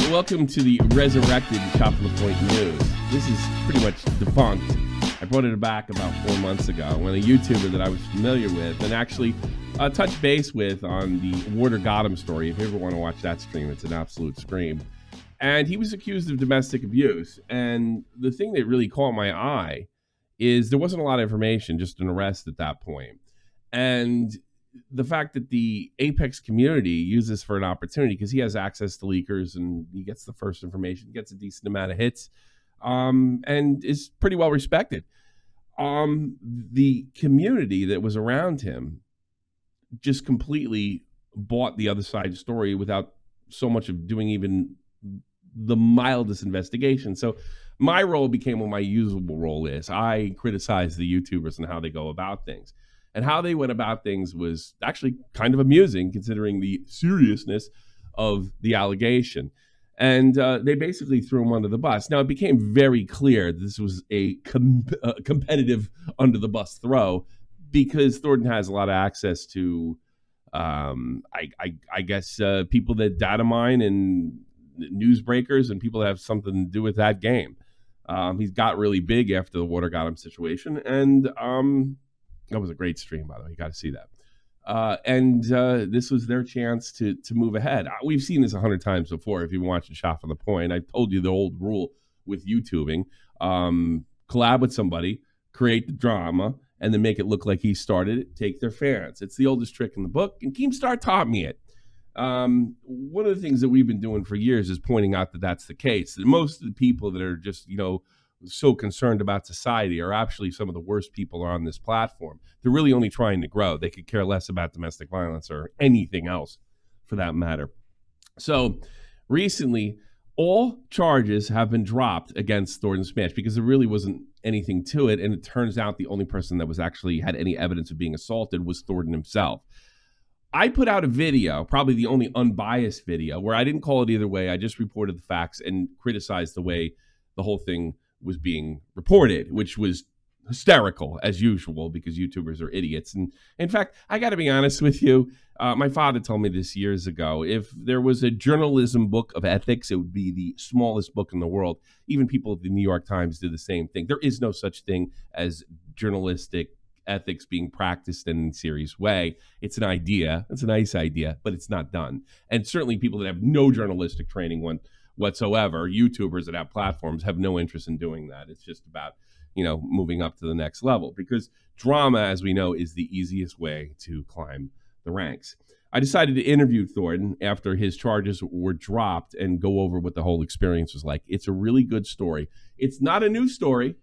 welcome to the resurrected Chop from the Point News. This is pretty much debunked. I brought it back about 4 months ago when a YouTuber that I was familiar with and actually touched base with on the Water Got Him story. If you ever want to watch that stream, it's an absolute scream. And he was accused of domestic abuse. And the thing that really caught my eye is there wasn't a lot of information, just an arrest at that point. And the fact that the Apex community uses for an opportunity, because he has access to leakers and he gets the first information, gets a decent amount of hits, and is pretty well respected. The community that was around him just completely bought the other side's story without so much of doing even the mildest investigation. So my role became what my usual role is. I criticize the YouTubers and how they go about things. And how they went about things was actually kind of amusing considering the seriousness of the allegation. And they basically threw him under the bus. Now, it became very clear that this was a competitive under the bus throw because Thordan has a lot of access to, I guess, people that data mine and newsbreakers and people that have something to do with that game. He's got really big after the Water Got Him situation. And that was a great stream, by the way. You got to see that. And this was their chance to move ahead. We've seen this 100 times before. If you've been watching Shot from the Point, I've told you the old rule with YouTubing. Collab with somebody, create the drama, and then make it look like he started it, take their fans. It's the oldest trick in the book, and Keemstar taught me it. One of the things that we've been doing for years is pointing out that that's the case. That most of the people that are just, so concerned about society are actually some of the worst people on this platform. They're really only trying to grow. They could care less about domestic violence or anything else for that matter. So recently, all charges have been dropped against Thordan Smash because there really wasn't anything to it. And it turns out the only person that was actually had any evidence of being assaulted was Thordan himself. I put out a video, probably the only unbiased video, where I didn't call it either way. I just reported the facts and criticized the way the whole thing was being reported, which was hysterical as usual because YouTubers are idiots. And in fact, I got to be honest with you. My father told me this years ago. If there was a journalism book of ethics, it would be the smallest book in the world. Even people at the New York Times did the same thing. There is no such thing as journalistic ethics being practiced in a serious way. It's an idea. It's a nice idea, but it's not done. And certainly people that have no journalistic training whatsoever, YouTubers that have platforms, have no interest in doing that. It's just about, moving up to the next level because drama, as we know, is the easiest way to climb the ranks. I decided to interview Thordan after his charges were dropped and go over what the whole experience was like. It's a really good story. It's not a new story.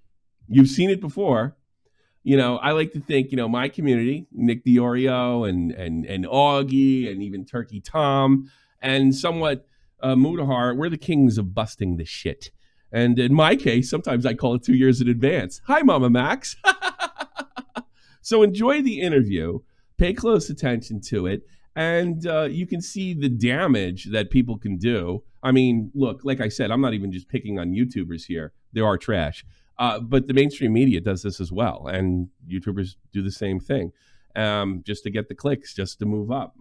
You've seen it before. I like to think, my community, Nick Diorio and Augie and even Turkey Tom and somewhat Mudahar, we're the kings of busting the shit. And in my case, sometimes I call it 2 years in advance. Hi, Mama Max. So enjoy the interview. Pay close attention to it. And you can see the damage that people can do. I mean, look, like I said, I'm not even just picking on YouTubers here. They are trash. But the mainstream media does this as well. And YouTubers do the same thing. Just to get the clicks, just to move up,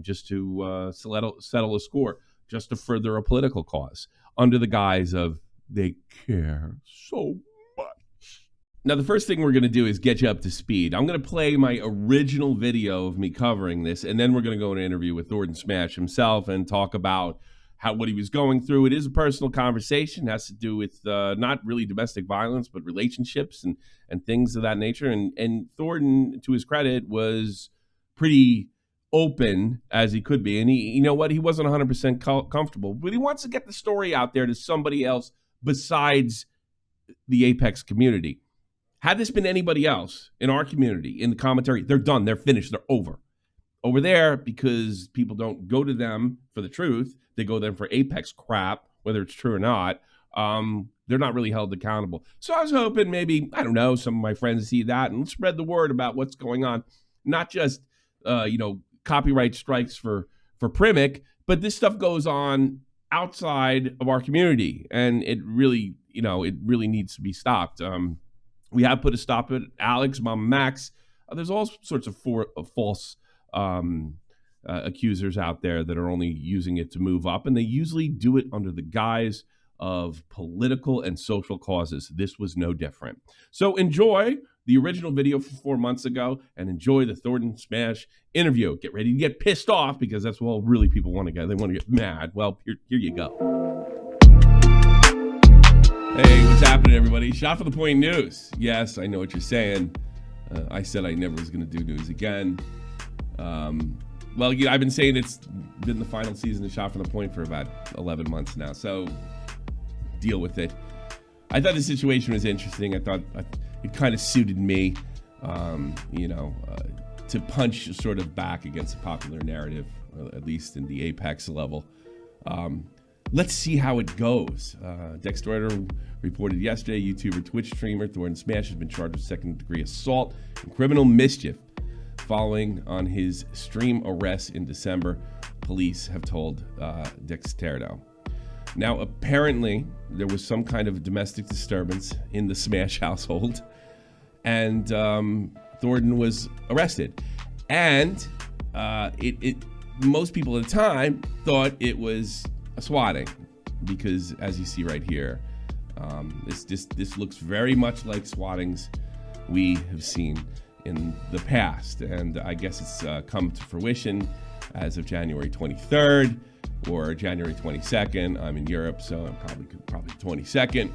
just to settle a score, just to further a political cause under the guise of they care so much. Now, the first thing we're going to do is get you up to speed. I'm going to play my original video of me covering this, and then we're going to go in an interview with Thordan Smash himself and talk about what he was going through. It is a personal conversation. It has to do with not really domestic violence, but relationships and things of that nature. And Thordan, to his credit, was pretty open as he could be. And he wasn't 100% comfortable, but he wants to get the story out there to somebody else besides the Apex community. Had this been anybody else in our community, in the commentary, they're done, they're finished, they're over. Over there, because people don't go to them for the truth, they go there for Apex crap, whether it's true or not. They're not really held accountable. So I was hoping maybe, I don't know, some of my friends see that and spread the word about what's going on. Not just, copyright strikes for Primic, but this stuff goes on outside of our community, and it really needs to be stopped. We have put a stop at Alex, Mama Max. There's all sorts of false accusers out there that are only using it to move up, and they usually do it under the guise of political and social causes. This was no different. So enjoy the original video from 4 months ago and enjoy the Thordan Smash interview. Get ready to get pissed off, because that's what really people want to get. They want to get mad. Well, here you go. Hey, what's happening, everybody? Shot for the Point News. Yes, I know what you're saying. I said I never was going to do news again. Well, I've been saying it's been the final season of Shot from the Point for about 11 months now, so deal with it. I thought the situation was interesting. I thought it kind of suited me, to punch sort of back against the popular narrative, at least in the apex level. Let's see how it goes. Dexter reported yesterday, YouTuber, Twitch streamer Thordan Smash has been charged with second-degree assault and criminal mischief following on his stream arrest in December, police have told Dexter. Now, apparently, there was some kind of domestic disturbance in the Smash household, and Thordan was arrested. And most people at the time thought it was a swatting, because as you see right here, this looks very much like swattings we have seen in the past, and I guess it's come to fruition as of January 23rd or January 22nd. I'm in Europe, so I'm probably 22nd.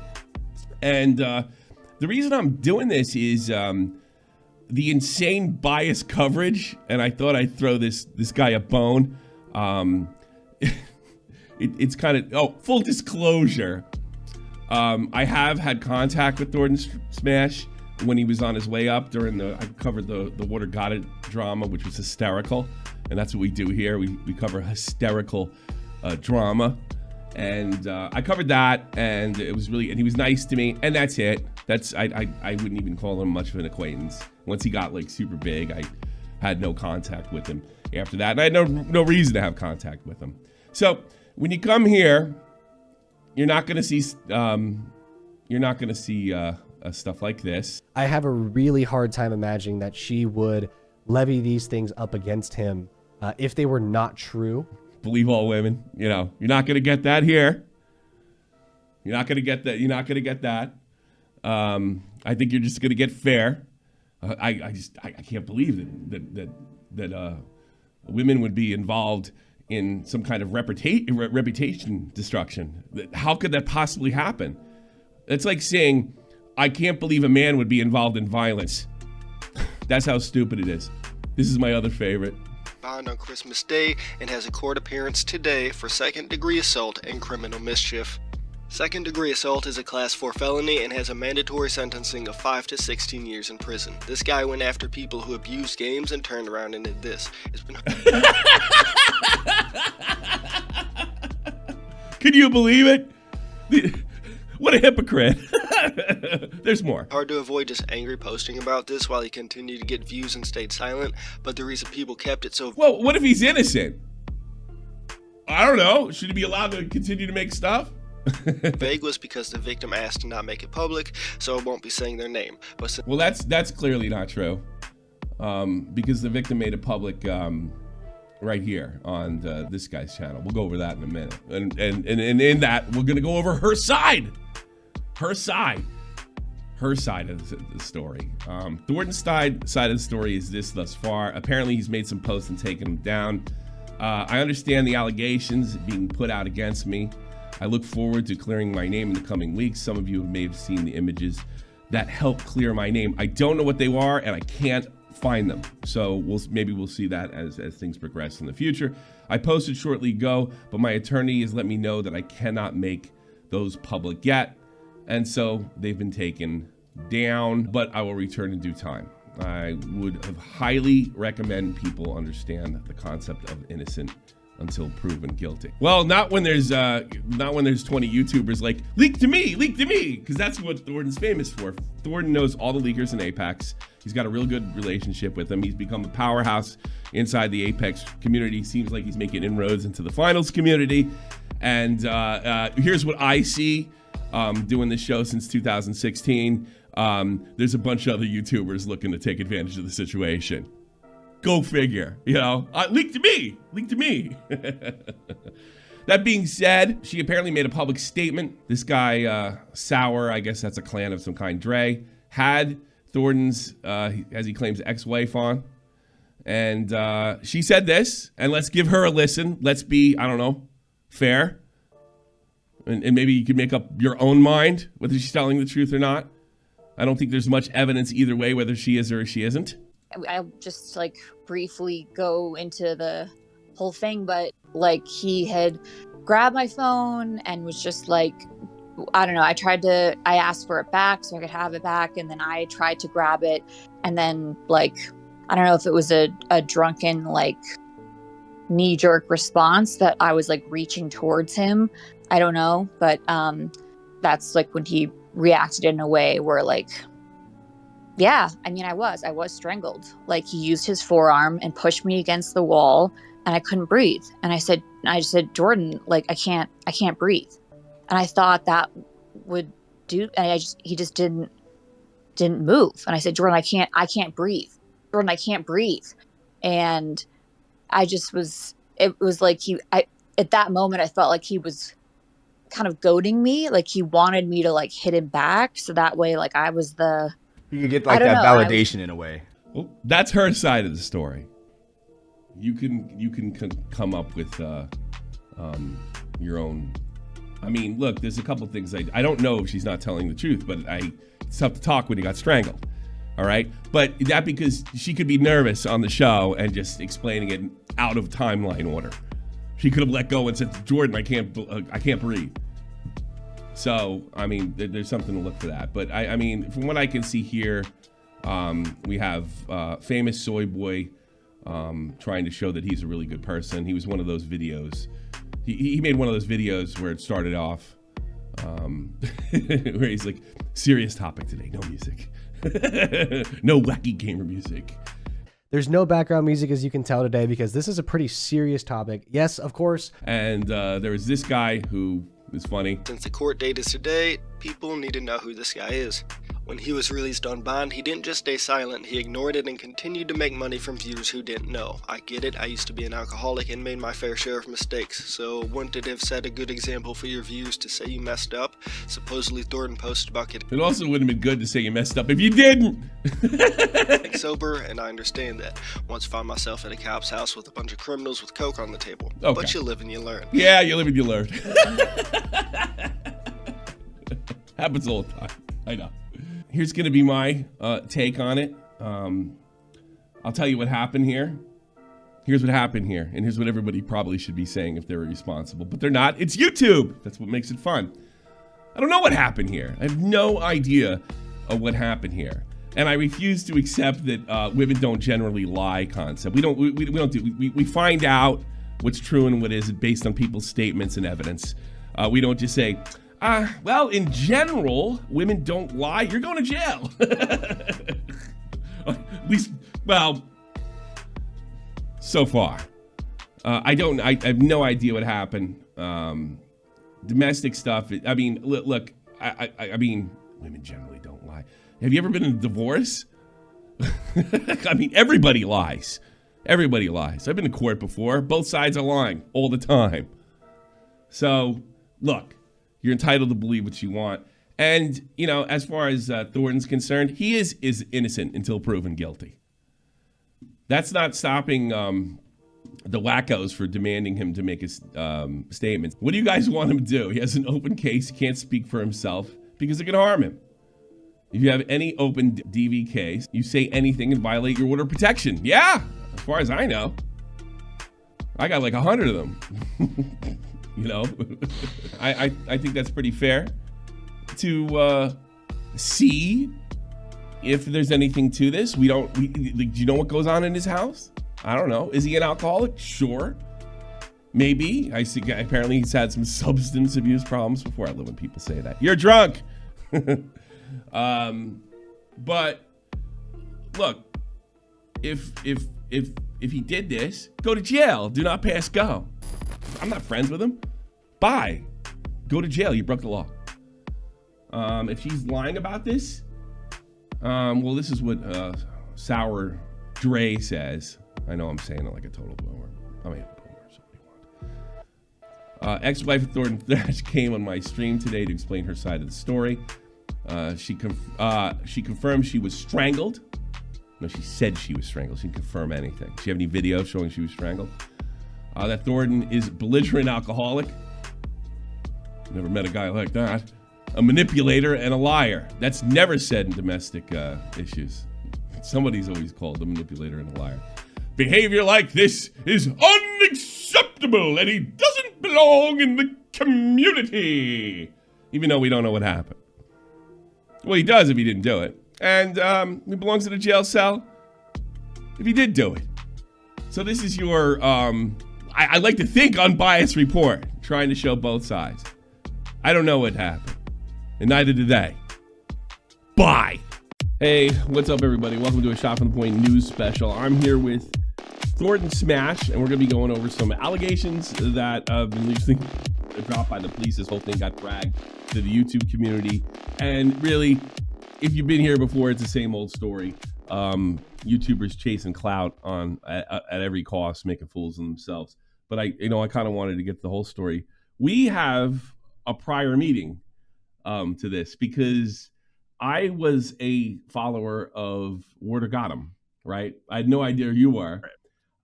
And the reason I'm doing this is the insane bias coverage, and I thought I'd throw this guy a bone. It's kind of, full disclosure. I have had contact with Thordan Smash when he was on his way up I covered the Water Got It drama, which was hysterical. And that's what we do here. We cover hysterical drama. And I covered that, and it was and he was nice to me, and that's it. I wouldn't even call him much of an acquaintance. Once he got like super big, I had no contact with him after that. And I had no reason to have contact with him. So when you come here, you're not going to see stuff like this. I have a really hard time imagining that she would levy these things up against him if they were not true. Believe all women. You're not going to get that here. You're not going to get that. You're not going to get that. I think you're just going to get fair. I can't believe that women would be involved in some kind of reputation destruction. How could that possibly happen? It's like saying, I can't believe a man would be involved in violence. That's how stupid it is. This is my other favorite. Bond on Christmas Day and has a court appearance today for second-degree assault and criminal mischief. Second-degree assault is a Class 4 felony and has a mandatory sentencing of 5 to 16 years in prison. This guy went after people who abused games and turned around and did this. It's been Can you believe it? What a hypocrite. There's more. Hard to avoid just angry posting about this while he continued to get views and stayed silent, but the reason people kept it so... Well, what if he's innocent? I don't know. Should he be allowed to continue to make stuff? vague was because the victim asked to not make it public, so it won't be saying their name. But well, that's clearly not true, because the victim made it public right here on this guy's channel. We'll go over that in a minute, and in that we're gonna go over her side of the story. Thordan's side of the story is this thus far. Apparently, he's made some posts and taken them down. I understand the allegations being put out against me. I look forward to clearing my name in the coming weeks. Some of you may have seen the images that help clear my name. I don't know what they are, and I can't find them. So maybe we'll see that as things progress in the future. I posted shortly ago, but my attorney has let me know that I cannot make those public yet. And so they've been taken down, but I will return in due time. I would highly recommend people understand the concept of innocent until proven guilty. Well, not when there's 20 YouTubers like, leak to me, because that's what Thordan's famous for. Thordan knows all the leakers in Apex. He's got a real good relationship with them. He's become a powerhouse inside the Apex community. Seems like he's making inroads into the finals community. And here's what I see doing this show since 2016. There's a bunch of other YouTubers looking to take advantage of the situation. Go figure, you know. Leaked to me. That being said, she apparently made a public statement. This guy, Sour, I guess that's a clan of some kind, Dre, had Thordan's, as he claims, ex-wife on. And she said this, and let's give her a listen. Let's be, I don't know, fair. And maybe you can make up your own mind whether she's telling the truth or not. I don't think there's much evidence either way, whether she is or she isn't. I'll just like briefly go into the whole thing, but like he had grabbed my phone and was just like, I don't know, I asked for it back so I could have it back, and then I tried to grab it, and then like, I don't know if it was a drunken like knee-jerk response that I was like reaching towards him. I don't know, but that's like when he reacted in a way where like, yeah, I mean, I was strangled. Like he used his forearm and pushed me against the wall, and I couldn't breathe. And I just said, Jordan, like I can't breathe. And I thought that would do, and he just didn't move. And I said, Jordan, I can't breathe. Jordan, I can't breathe. And it was like at that moment I felt like he was kind of goading me, like he wanted me to like hit him back, so that way like I was you could get like that validation in a way. Well, that's her side of the story. You can come up with your own. I mean, look, there's a couple things I don't know if she's not telling the truth, but it's tough to talk when you got strangled. All right, but that because she could be nervous on the show and just explaining it out of timeline order. She could have let go and said, Jordan, I can't breathe. So, I mean, there's something to look for that. But I mean, from what I can see here, we have famous soy boy trying to show that he's a really good person. He was one of those videos. He made one of those videos where it started off where he's like, serious topic today, no music. No wacky gamer music. There's no background music, as you can tell today, because this is a pretty serious topic. Yes, of course. And there was this guy who is funny. Since the court date is today, people need to know who this guy is. When he was released on bond, he didn't just stay silent, he ignored it and continued to make money from viewers who didn't know. I get it, I used to be an alcoholic and made my fair share of mistakes, so wouldn't it have set a good example for your viewers to say you messed up? Supposedly Thordan posted about getting It also wouldn't have been good to say you messed up if you didn't. sober, and I understand that. Once found myself at a cop's house with a bunch of criminals with coke on the table. Okay. But you live and you learn. Yeah, you live and you learn. Happens all the time. I know. Here's going to be my take on it. I'll tell you what happened here. Here's what happened here. And here's what everybody probably should be saying if they were responsible. But they're not. It's YouTube. That's what makes it fun. I don't know what happened here. I have no idea of what happened here. And I refuse to accept that women don't generally lie concept. We find out what's true and what isn't based on people's statements and evidence. We don't just say, well, in general, women don't lie. You're going to jail. At least, well, so far. I have no idea what happened. Domestic stuff. I mean, look, I mean, women generally don't lie. Have you ever been in a divorce? I mean, everybody lies. Everybody lies. I've been to court before. Both sides are lying all the time. So, look, you're entitled to believe what you want. And, you know, as far as Thordan's concerned, he is innocent until proven guilty. That's not stopping the wackos for demanding him to make his statements. What do you guys want him to do? He has an open case. He can't speak for himself because it can harm him. If you have any open DV case, you say anything and violate your order of protection. Yeah, as far as I know. I got like 100 of them. You know, I think that's pretty fair to see if there's anything to this. Do you know what goes on in his house? I don't know. Is he an alcoholic? Sure. Maybe. I see. Apparently he's had some substance abuse problems before. I love when people say that. You're drunk. But look, if he did this, go to jail. Do not pass go. I'm not friends with him. Bye. Go to jail. You broke the law. If she's lying about this, well, this is what Sour Dre says. I know I'm saying it like a total boomer. I mean, a boomer, so what do you want? Ex-wife of Thordan Thrash came on my stream today to explain her side of the story. She confirmed she was strangled. No, she said she was strangled. She didn't confirm anything. Do you have any video showing she was strangled? That Thordan is belligerent alcoholic. Never met a guy like that. A manipulator and a liar. That's never said in domestic issues. Somebody's always called a manipulator and a liar. Behavior like this is unacceptable, and he doesn't belong in the community. Even though we don't know what happened. Well, he does if he didn't do it. And he belongs in a jail cell if he did do it. So this is your, I like to think, unbiased report, trying to show both sides. I don't know what happened, and neither did they. Bye. Hey, what's up, everybody? Welcome to a Shot from the Point news special. I'm here with Thordan Smash, and we're going to be going over some allegations that have been recently dropped by the police. This whole thing got dragged to the YouTube community, and really, if you've been here before, it's the same old story. YouTubers chasing clout on at every cost, making fools of themselves. But I kind of wanted to get the whole story. We have a prior meeting to this because I was a follower of Warder Got Him, right? I had no idea who you were,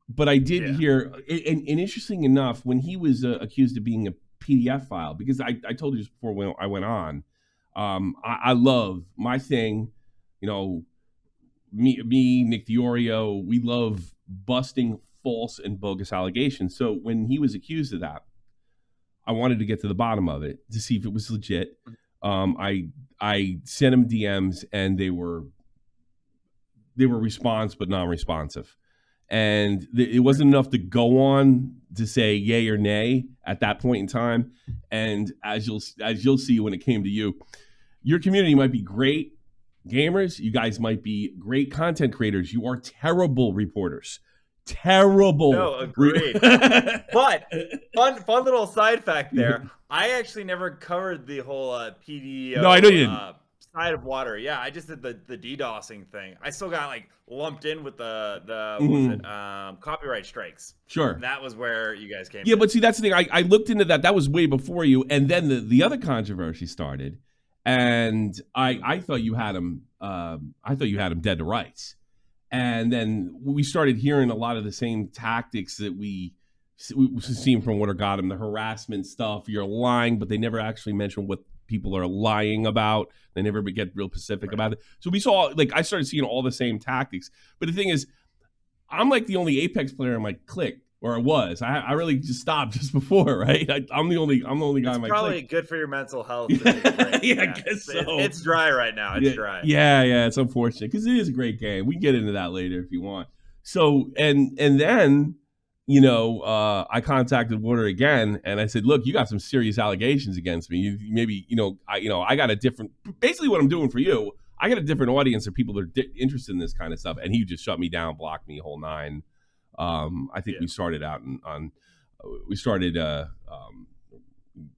but I did hear. And interesting enough, when he was accused of being a PDF file, because I told you this before when I went on. I love my thing, me, Nick Diorio, we love busting false and bogus allegations. So when he was accused of that, I wanted to get to the bottom of it to see if it was legit. I sent him DMs and they were response but non-responsive. And it wasn't enough to go on to say yay or nay at that point in time. And as you'll see when it came to you, your community might be great gamers. You guys might be great content creators. You are terrible reporters. Terrible. No, agreed. But fun little side fact there. I actually never covered the whole PDO. No, I know you didn't. Side of water. Yeah, I just did the DDoSing thing. I still got lumped in with the copyright strikes. Sure. And that was where you guys came. Yeah, but see, that's the thing. I looked into that. That was way before you, and then the other controversy started, and I thought you had him. I thought you had him dead to rights, and then we started hearing a lot of the same tactics that we seen from Warder Got Him, the harassment stuff. You're lying, but they never actually mention what people are lying about. They never get real specific about it. So we saw, I started seeing all the same tactics. But the thing is, I'm the only Apex player in my clique, or I was. I really just stopped just before, right? I'm the only guy in my clique. It's probably good for your mental health. Yeah, I guess so. It's dry right now. It's dry. Yeah, it's unfortunate because it is a great game. We can get into that later if you want. So and then I contacted Warder again, and I said, "Look, you got some serious allegations against me. I got a different. Basically, what I'm doing for you, I got a different audience of people that are interested in this kind of stuff." And he just shut me down, blocked me, whole nine. I think we started out we started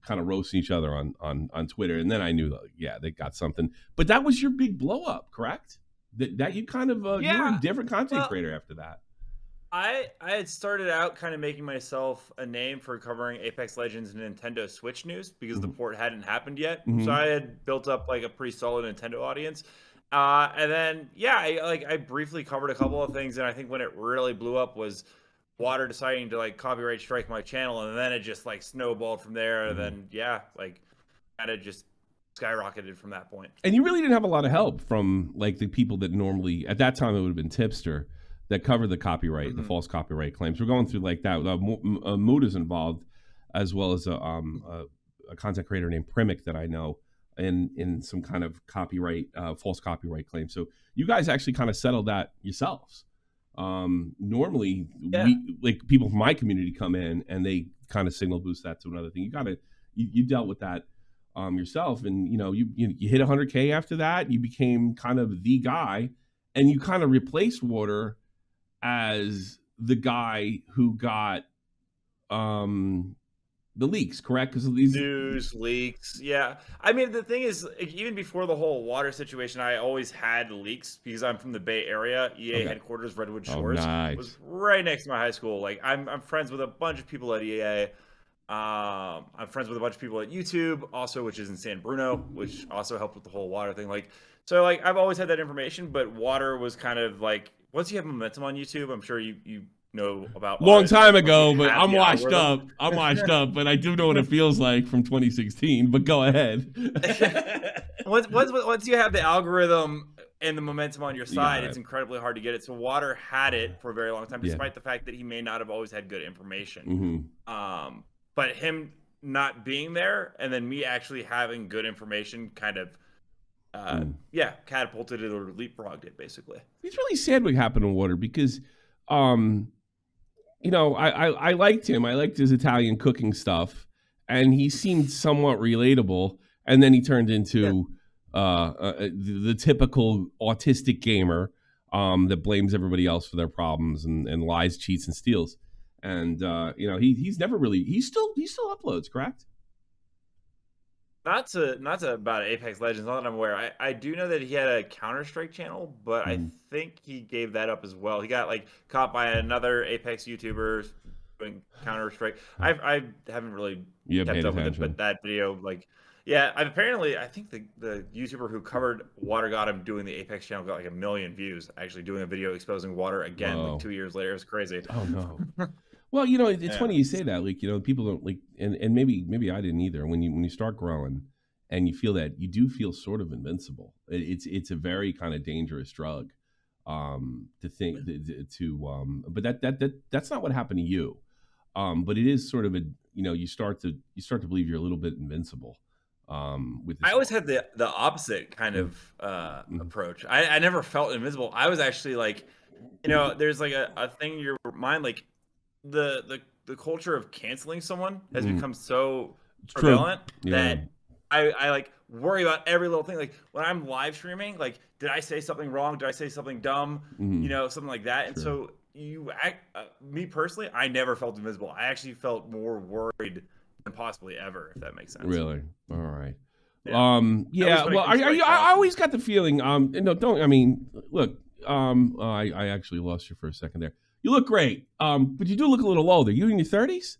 kind of roasting each other on Twitter, and then I knew, they got something. But that was your big blow up, correct? That you kind of you were a different content creator after that. I had started out kind of making myself a name for covering Apex Legends and Nintendo Switch news because the port hadn't happened yet. So I had built up a pretty solid Nintendo audience. And then, I briefly covered a couple of things. And I think when it really blew up was Water deciding to copyright strike my channel. And then it just snowballed from there. And then, kind of just skyrocketed from that point. And you really didn't have a lot of help from the people that normally, at that time, it would have been Tipster, that cover the copyright, the false copyright claims. We're going through that. Mood is involved, as well as a content creator named Primic that I know in some kind of copyright, false copyright claim. So you guys actually kind of settled that yourselves. Normally, people from my community come in and they kind of signal boost that to another thing. You dealt with that yourself, and you hit 100K after that. You became kind of the guy, and you kind of replaced Warder as the guy who got the leaks, correct? Because of these news leaks. Yeah. I mean, the thing is, like, even before the whole water situation, I always had leaks because I'm from the Bay Area. EA headquarters, Redwood Shores, was right next to my high school. Like, I'm friends with a bunch of people at EA. I'm friends with a bunch of people at YouTube, also, which is in San Bruno, which also helped with the whole water thing. Like, so like I've always had that information, but water was kind of like once you have momentum on YouTube, I'm sure you know about long time ago, but I'm washed up. I'm washed up, but I do know what it feels like from 2016. But go ahead. once you have the algorithm and the momentum on your side, it's incredibly hard to get it. So Water had it for a very long time, despite the fact that he may not have always had good information. But him not being there and then me actually having good information kind of catapulted it or leapfrogged it, basically. It's really sad what happened in Water because you know, I liked him. I liked his Italian cooking stuff, and he seemed somewhat relatable. And then he turned into the typical autistic gamer that blames everybody else for their problems and lies, cheats, and steals. And you know, he's never really he still uploads, correct? Not to about Apex Legends, not that I'm aware. I do know that he had a Counter-Strike channel, but I think he gave that up as well. He got like caught by another Apex YouTuber doing Counter-Strike. I haven't really kept up with it, but that video, like, apparently I think the YouTuber who covered Water got him doing the Apex channel got like 1 million views, actually doing a video exposing Water again like 2 years later. It was crazy. Oh no. Well, you know, it's funny you say that. Like, you know, people don't like, and maybe I didn't either. When you start growing, and you feel that, you do feel sort of invincible. It's a very kind of dangerous drug, to think but that's not what happened to you. But it is sort of a, you know, you start to believe you're a little bit invincible. With this I always had the opposite kind of approach. I never felt invincible. I was actually like, you know, there's like a thing in your mind, like, the culture of canceling someone has become so prevalent that I like worry about every little thing. Like when I'm live streaming, like, did I say something wrong? Did I say something dumb? You know, something like that. And so me personally, I never felt invisible. I actually felt more worried than possibly ever, if that makes sense. Really? All right. Well, I always got the feeling. No, don't. I mean, look. I actually lost you for a second there. You look great, but you do look a little older. You in your 30s?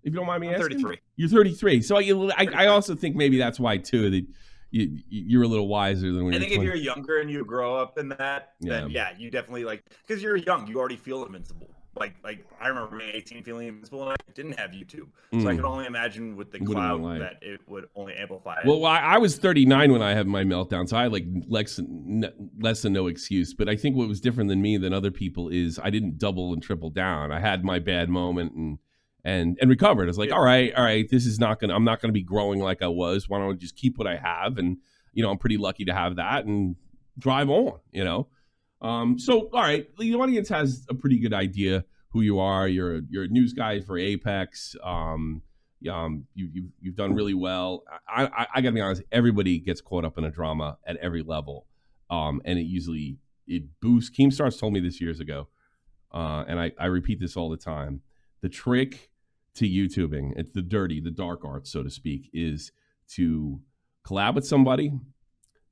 If you don't mind me asking? 33. You're 33. So I also think maybe that's why, too, that you're a little wiser than when you're 20. If you're younger and you grow up in that, then you definitely, like, because you're young, you already feel invincible. Like I remember being 18 feeling invincible, and I didn't have YouTube. So I can only imagine with the cloud that it would only amplify it. Well, I was 39 when I had my meltdown, so I had like less than no excuse. But I think what was different than me than other people is I didn't double and triple down. I had my bad moment and recovered. It's like, all right, this is I'm not gonna be growing like I was. Why don't I just keep what I have? And you know, I'm pretty lucky to have that and drive on, you know. So, all right, the audience has a pretty good idea who you are. You're a news guy for Apex. You've done really well. I got to be honest. Everybody gets caught up in a drama at every level, and it boosts. Keemstar's told me this years ago, and I repeat this all the time. The trick to YouTubing, it's the dark art, so to speak, is to collab with somebody,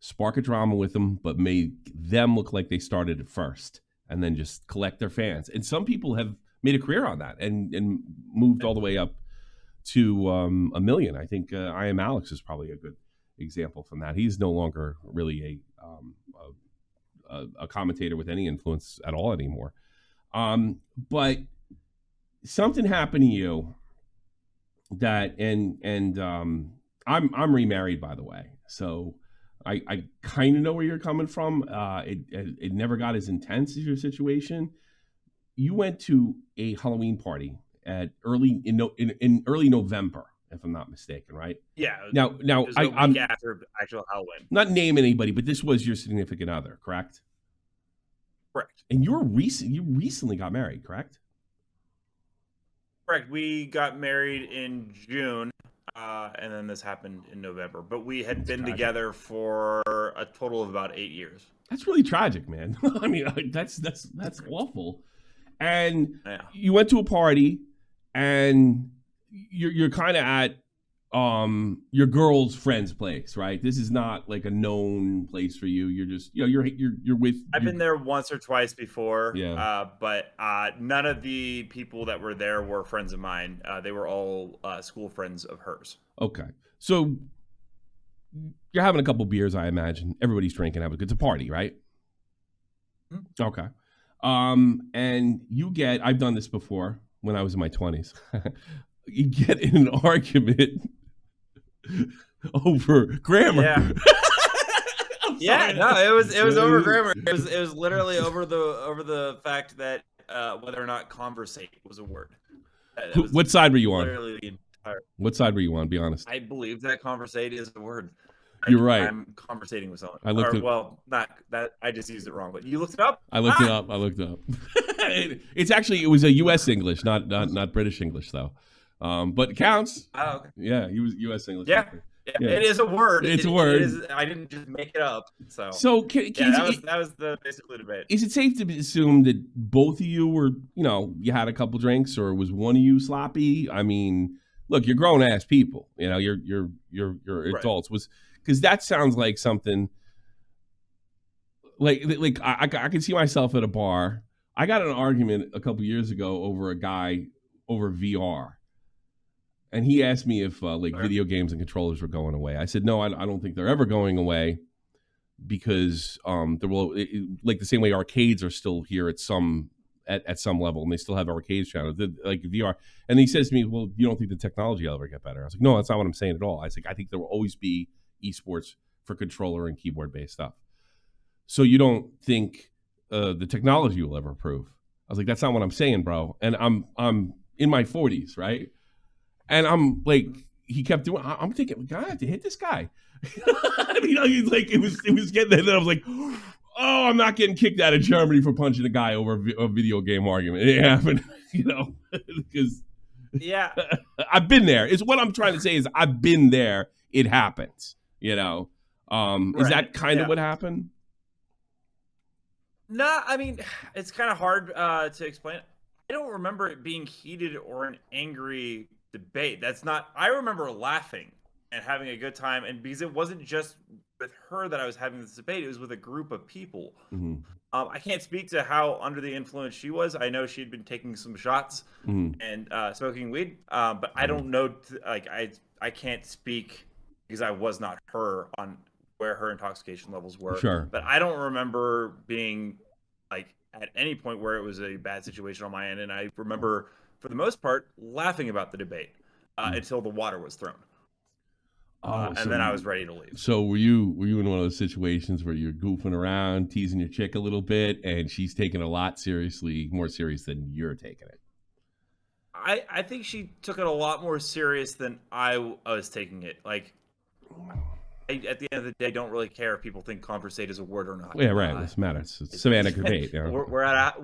spark a drama with them, but make them look like they started it first, and then just collect their fans. And some people have made a career on that and moved all the way up to 1 million. I think I Am Alex is probably a good example from that. He's no longer really a commentator with any influence at all anymore. But something happened to you that, and I'm remarried, by the way, so I kind of know where you're coming from. It never got as intense as your situation. You went to a Halloween party at early November, if I'm not mistaken, right? Yeah. Now I'm after actual Halloween. Not name anybody, but this was your significant other, correct? Correct. And you recently got married, correct? Correct. We got married in June. And then this happened in November, but we had been together for a total of about 8 years. That's really tragic, man. I mean, that's awful. And you went to a party, and you're kind of at your girl's friend's place, right? This is not like a known place for you. You're just, you're with. I've been there once or twice before. Yeah. But none of the people that were there were friends of mine. They were all school friends of hers. Okay. So you're having a couple beers, I imagine. Everybody's drinking. It's a party, right? Mm-hmm. Okay. And I've done this before when I was in my 20s. You get in an argument over grammar. Yeah. No, it was over grammar. It was literally over the fact that whether or not conversate was a word. What side were you on? Literally the entire. What side were you on? Be honest. I believe that conversate is a word. You're right. I'm conversating with someone. Not that. I just used it wrong. But you looked it up. I looked it up. It was a U.S. English, not British English though. But it counts. Oh, okay. Yeah, he was U.S. English. Yeah. It is a word. It's a word. I didn't just make it up. So that was the basically debate. Is it safe to assume that both of you were, you had a couple drinks, or was one of you sloppy? I mean, look, you're grown ass people. You're adults. Because that sounds like something. Like I can see myself at a bar. I got in an argument a couple years ago over VR. And he asked me if video games and controllers were going away. I said, no, I don't think they're ever going away, because like the same way arcades are still here at some level, and they still have arcade channels like VR. And he says to me, well, you don't think the technology will ever get better? I was like, no, that's not what I'm saying at all. I was like, I think there will always be esports for controller and keyboard based stuff. So you don't think the technology will ever improve? I was like, that's not what I'm saying, bro. And I'm in my 40s, right? And I'm like, he kept doing. I'm thinking, God, I have to hit this guy. I mean, he's like, it was getting. And then I was like, oh, I'm not getting kicked out of Germany for punching a guy over a video game argument. It happened, because I've been there. Is what I'm trying to say is I've been there. It happens, Is that kind of what happened? No, I mean, it's kind of hard to explain. I don't remember it being heated or an angry debate. That's not. I remember laughing and having a good time, and because it wasn't just with her that I was having this debate, it was with a group of people. Mm-hmm. I can't speak to how under the influence she was. I know she'd been taking some shots and smoking weed, but I don't know. I can't speak because I was not her on where her intoxication levels were. Sure, but I don't remember being like at any point where it was a bad situation on my end, and I remember, for the most part, laughing about the debate until the water was thrown. And then I was ready to leave. So were you in one of those situations where you're goofing around, teasing your chick a little bit, and she's taking it a lot seriously, more serious than you're taking it? I think she took it a lot more serious than I was taking it. Like, at the end of the day, don't really care if people think conversate is a word or not. Yeah, right. What's the matter? It's semantic debate. We're at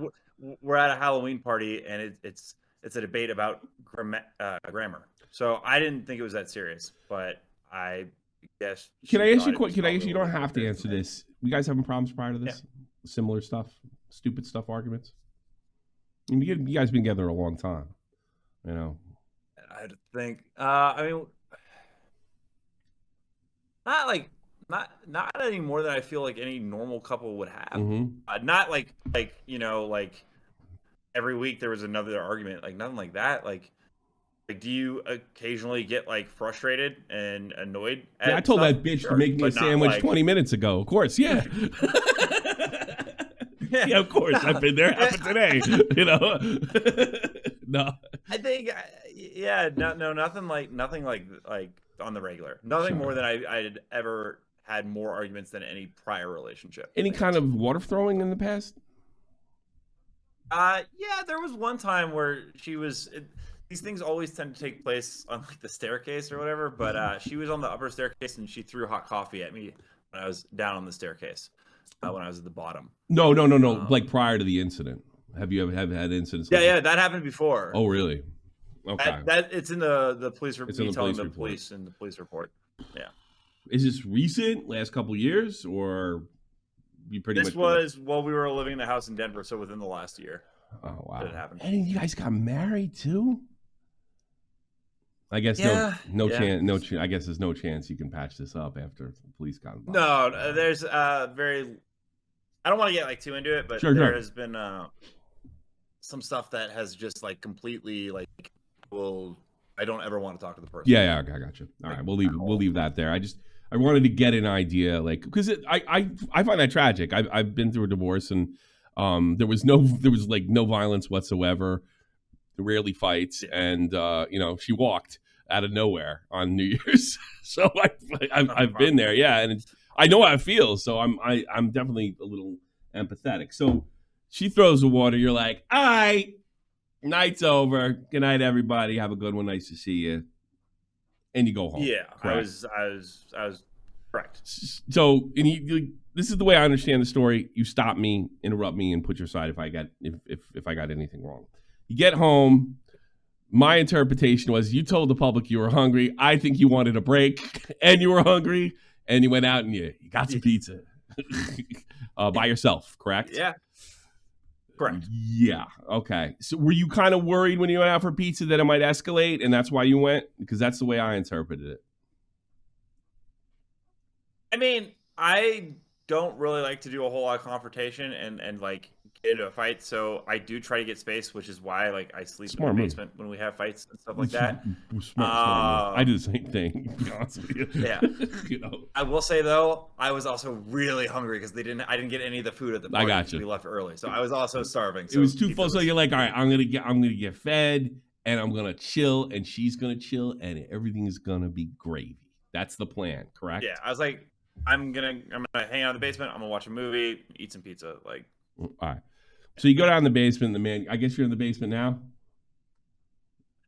a Halloween party, and it's a debate about grammar. So I didn't think it was that serious, but I guess. Can I ask you? You don't have to answer this. You guys having problems prior to this? Yeah. Similar stuff, stupid stuff, arguments. I mean, you guys been together a long time. I think. I mean, not any more than I feel like any normal couple would have. Mm-hmm. Not like every week there was another argument, like nothing like that. Like do you occasionally get like frustrated and annoyed at I told stuff? that bitch to make me a sandwich 20 minutes ago. Of course, yeah. Yeah, of course. I've been there. Happened today. No. I think, no, nothing like on the regular. Nothing more than I had ever had more arguments than any prior relationship. Any kind of water throwing in the past? Yeah, there was one time where she was. These things always tend to take place on like the staircase or whatever, but she was on the upper staircase and she threw hot coffee at me when I was down on the staircase. When I was at the bottom. No. Like prior to the incident, have you ever had incidents? Yeah, that happened before. Oh, really? Okay. That it's in the police. It's in the police report. Police in the police report. Yeah. Is this recent? Last couple of years, or you pretty much? This was while we were living in the house in Denver, so within the last year. Oh wow! That it happened. And you guys got married too? I guess Yeah, no yeah. chance. I guess there's no chance you can patch this up after the police got involved. No, there's very. I don't want to get like too into it, but there has been some stuff that has just like completely like. Well, I don't ever want to talk to the person. Yeah, I got you. All right, we'll leave that there. I wanted to get an idea, like, because I find that tragic. I've been through a divorce, and there was like no violence whatsoever, rarely fights, and she walked out of nowhere on New Year's. So I've been there, yeah, and I know how it feels. So I'm definitely a little empathetic. So she throws the water. You're like, all right, night's over. Good night, everybody. Have a good one. Nice to see you. And you go home. Yeah, correct? I was correct. So, and this is the way I understand the story. You stop me, interrupt me, and put your side if I got anything wrong. You get home. My interpretation was you told the public you were hungry. I think you wanted a break, and you were hungry, and you went out and you got some pizza by yourself. Correct? Yeah. Correct. Yeah. Okay. So were you kind of worried when you went out for pizza that it might escalate, and that's why you went? Because that's the way I interpreted it. I mean, I don't really like to do a whole lot of confrontation and like get into a fight, so I do try to get space, which is why like I sleep in the basement when we have fights and stuff like that. Smart. I do the same thing. Yeah. I will say though, I was also really hungry because I didn't get any of the food at the party. I got you. We left early, so I was also starving. So it was too full. So you're like, all right, I'm gonna get fed, and I'm gonna chill, and she's gonna chill, and everything is gonna be gravy. That's the plan, correct? Yeah. I was like, I'm gonna hang out in the basement. I'm gonna watch a movie, eat some pizza, like. All right. So you go down in the basement. I guess you're in the basement now.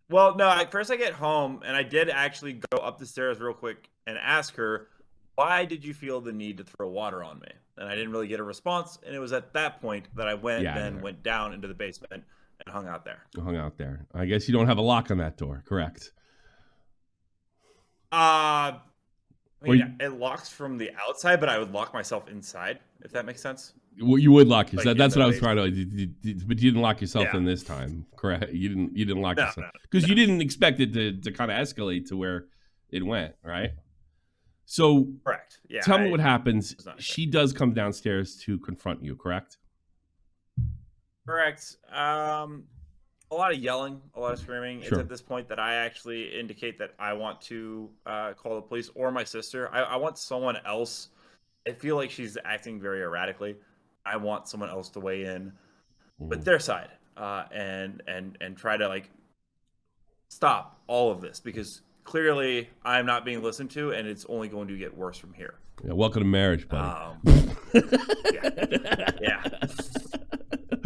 Well, no. First, I get home, and I did actually go up the stairs real quick and ask her, "Why did you feel the need to throw water on me?" And I didn't really get a response. And it was at that point that I went down into the basement and hung out there. I guess you don't have a lock on that door, correct? It locks from the outside, but I would lock myself inside, if that makes sense. Well, you would lock yourself. That's what I was trying to. But you didn't lock yourself in this time, correct? You didn't lock yourself because you didn't expect it to kind of escalate to where it went, right? So, correct. Yeah. Tell me what happens. She does come downstairs to confront you, correct? Correct. A lot of yelling, a lot of screaming. Sure. It's at this point that I actually indicate that I want to call the police or my sister. I want someone else. I feel like she's acting very erratically. I want someone else to weigh in with their side and try to like stop all of this, because clearly I'm not being listened to, and it's only going to get worse from here. Yeah, welcome to marriage, buddy. Yeah.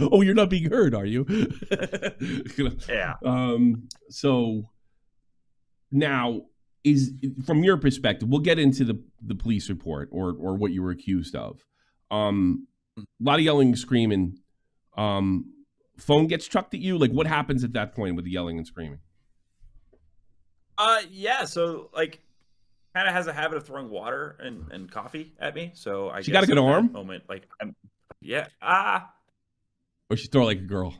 Oh, you're not being heard, are you? Yeah. So now, is from your perspective, we'll get into the police report or what you were accused of. A lot of yelling and screaming. Phone gets chucked at you. Like, what happens at that point with the yelling and screaming? Yeah. So like, kind of has a habit of throwing water and coffee at me. So I she got a good arm. Moment, like yeah. Or she throw like a girl.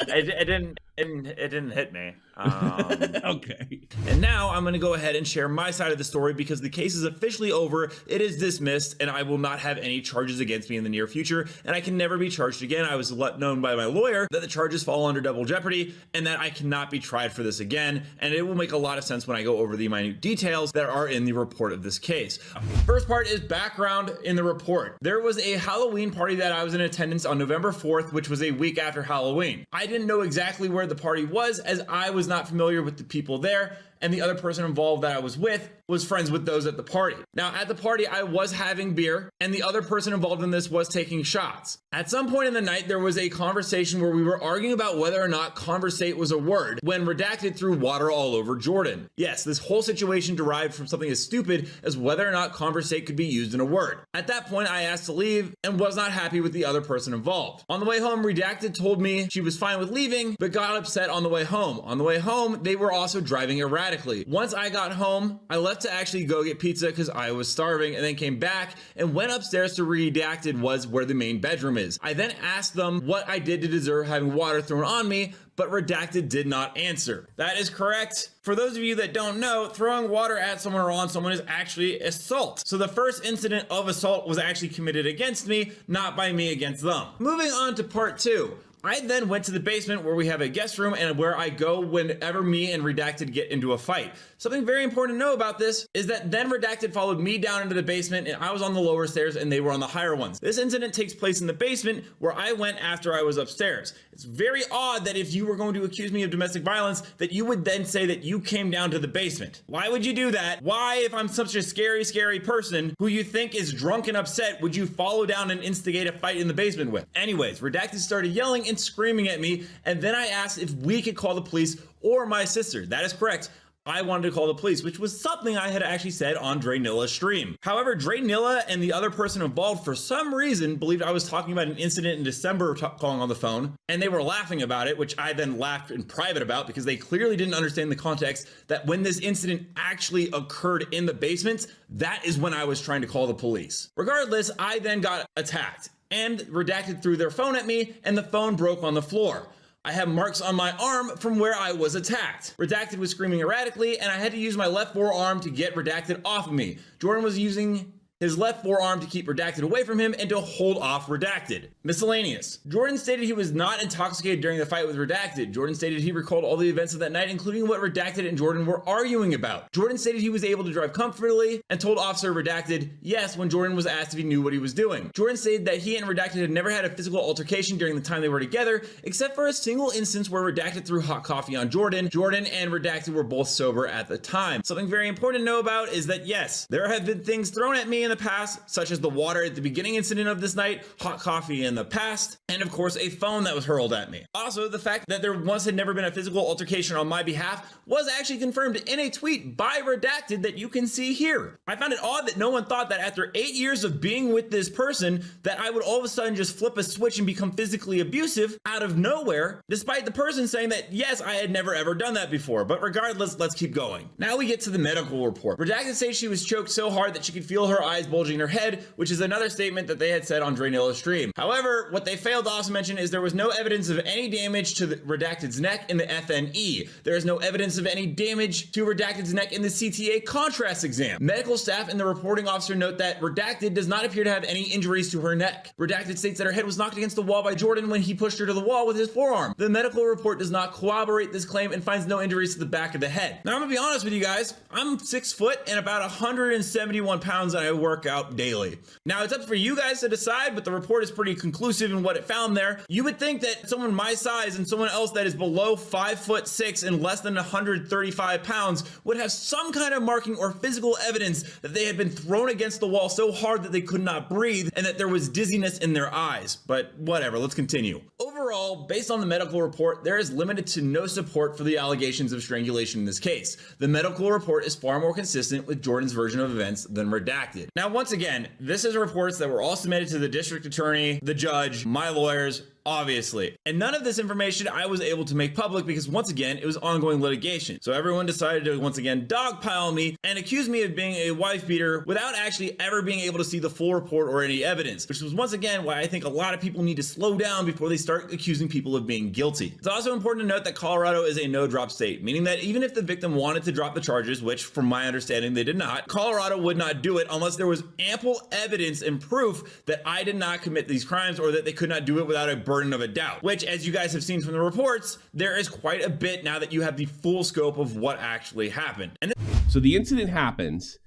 It didn't hit me. Okay. And now I'm going to go ahead and share my side of the story, because the case is officially over. It is dismissed, and I will not have any charges against me in the near future, and I can never be charged again. I was let known by my lawyer that the charges fall under double jeopardy and that I cannot be tried for this again, and it will make a lot of sense when I go over the minute details that are in the report of this case. First part is background in the report. There was a Halloween party that I was in attendance on November 4th, which was a week after Halloween. I didn't know exactly where the party was, as I was not familiar with the people there, and the other person involved that I was with was friends with those at the party. Now, at the party, I was having beer, and the other person involved in this was taking shots. At some point in the night, there was a conversation where we were arguing about whether or not conversate was a word, when redacted threw water all over Jordan. Yes, this whole situation derived from something as stupid as whether or not conversate could be used in a word. At that point, I asked to leave and was not happy with the other person involved. On the way home, redacted told me she was fine with leaving, but got upset on the way home. On the way home, they were also driving erratically. erratically. Once I got home, I left to actually go get pizza because I was starving, and then came back and went upstairs to redacted was where the main bedroom is. I then asked them what I did to deserve having water thrown on me, but redacted did not answer. That is correct. For those of you that don't know, throwing water at someone or on someone is actually assault. So the first incident of assault was actually committed against me, not by me against them. Moving on to part 2. I then went to the basement where we have a guest room and where I go whenever me and Redacted get into a fight. Something very important to know about this is that then Redacted followed me down into the basement and I was on the lower stairs and they were on the higher ones. This incident takes place in the basement where I went after I was upstairs. It's very odd that if you were going to accuse me of domestic violence, that you would then say that you came down to the basement. Why would you do that? Why, if I'm such a scary, scary person who you think is drunk and upset, would you follow down and instigate a fight in the basement with? Anyways, Redacted started yelling and screaming at me, and then I asked if we could call the police or my sister. That is correct. I wanted to call the police, which was something I had actually said on Dre Nilla's stream. However, Dre Nilla and the other person involved for some reason believed I was talking about an incident in December calling on the phone, and they were laughing about it, which I then laughed in private about because they clearly didn't understand the context that when this incident actually occurred in the basement, that is when I was trying to call the police. Regardless, I then got attacked, and Redacted threw their phone at me, and the phone broke on the floor. I have marks on my arm from where I was attacked. Redacted was screaming erratically, and I had to use my left forearm to get Redacted off of me. Jordan was using his left forearm to keep Redacted away from him and to hold off Redacted. Miscellaneous. Jordan stated he was not intoxicated during the fight with Redacted. Jordan stated he recalled all the events of that night, including what Redacted and Jordan were arguing about. Jordan stated he was able to drive comfortably and told Officer Redacted yes when Jordan was asked if he knew what he was doing. Jordan stated that he and Redacted had never had a physical altercation during the time they were together, except for a single instance where Redacted threw hot coffee on Jordan. Jordan and Redacted were both sober at the time. Something very important to know about is that yes, there have been things thrown at me in the past, such as the water at the beginning incident of this night, hot coffee in the past, and of course a phone that was hurled at me. Also, the fact that there once had never been a physical altercation on my behalf was actually confirmed in a tweet by Redacted that you can see here. I found it odd that no one thought that after 8 years of being with this person that I would all of a sudden just flip a switch and become physically abusive out of nowhere, despite the person saying that yes, I had never ever done that before. But regardless, let's keep going. Now we get to the medical report. Redacted says she was choked so hard that she could feel her eyes bulging in her head, which is another statement that they had said on Dre Nilla's stream. However, what they failed to also mention is there was no evidence of any damage to the Redacted's neck in the FNE. There is no evidence of any damage to Redacted's neck in the CTA contrast exam. Medical staff and the reporting officer note that Redacted does not appear to have any injuries to her neck. Redacted states that her head was knocked against the wall by Jordan when he pushed her to the wall with his forearm. The medical report does not corroborate this claim and finds no injuries to the back of the head. Now I'm gonna be honest with you guys, I'm 6 foot and about 171 pounds and I work out daily. Now it's up for you guys to decide, but the report is pretty conclusive in what it found there. You would think that someone my size and someone else that is below 5'6" and less than 135 pounds would have some kind of marking or physical evidence that they had been thrown against the wall so hard that they could not breathe and that there was dizziness in their eyes. But whatever, let's continue. Overall, based on the medical report, there is limited to no support for the allegations of strangulation in this case. The medical report is far more consistent with Jordan's version of events than Redacted. Now, once again, this is reports that were all submitted to the district attorney, the judge, my lawyers, obviously. And none of this information I was able to make public because once again, it was ongoing litigation. So everyone decided to once again dogpile me and accuse me of being a wife beater without actually ever being able to see the full report or any evidence, which was once again why I think a lot of people need to slow down before they start accusing people of being guilty. It's also important to note that Colorado is a no-drop state, meaning that even if the victim wanted to drop the charges, which from my understanding they did not, Colorado would not do it unless there was ample evidence and proof that I did not commit these crimes or that they could not do it without a burden of a doubt, which, as you guys have seen from the reports, there is quite a bit now that you have the full scope of what actually happened. And so the incident happens,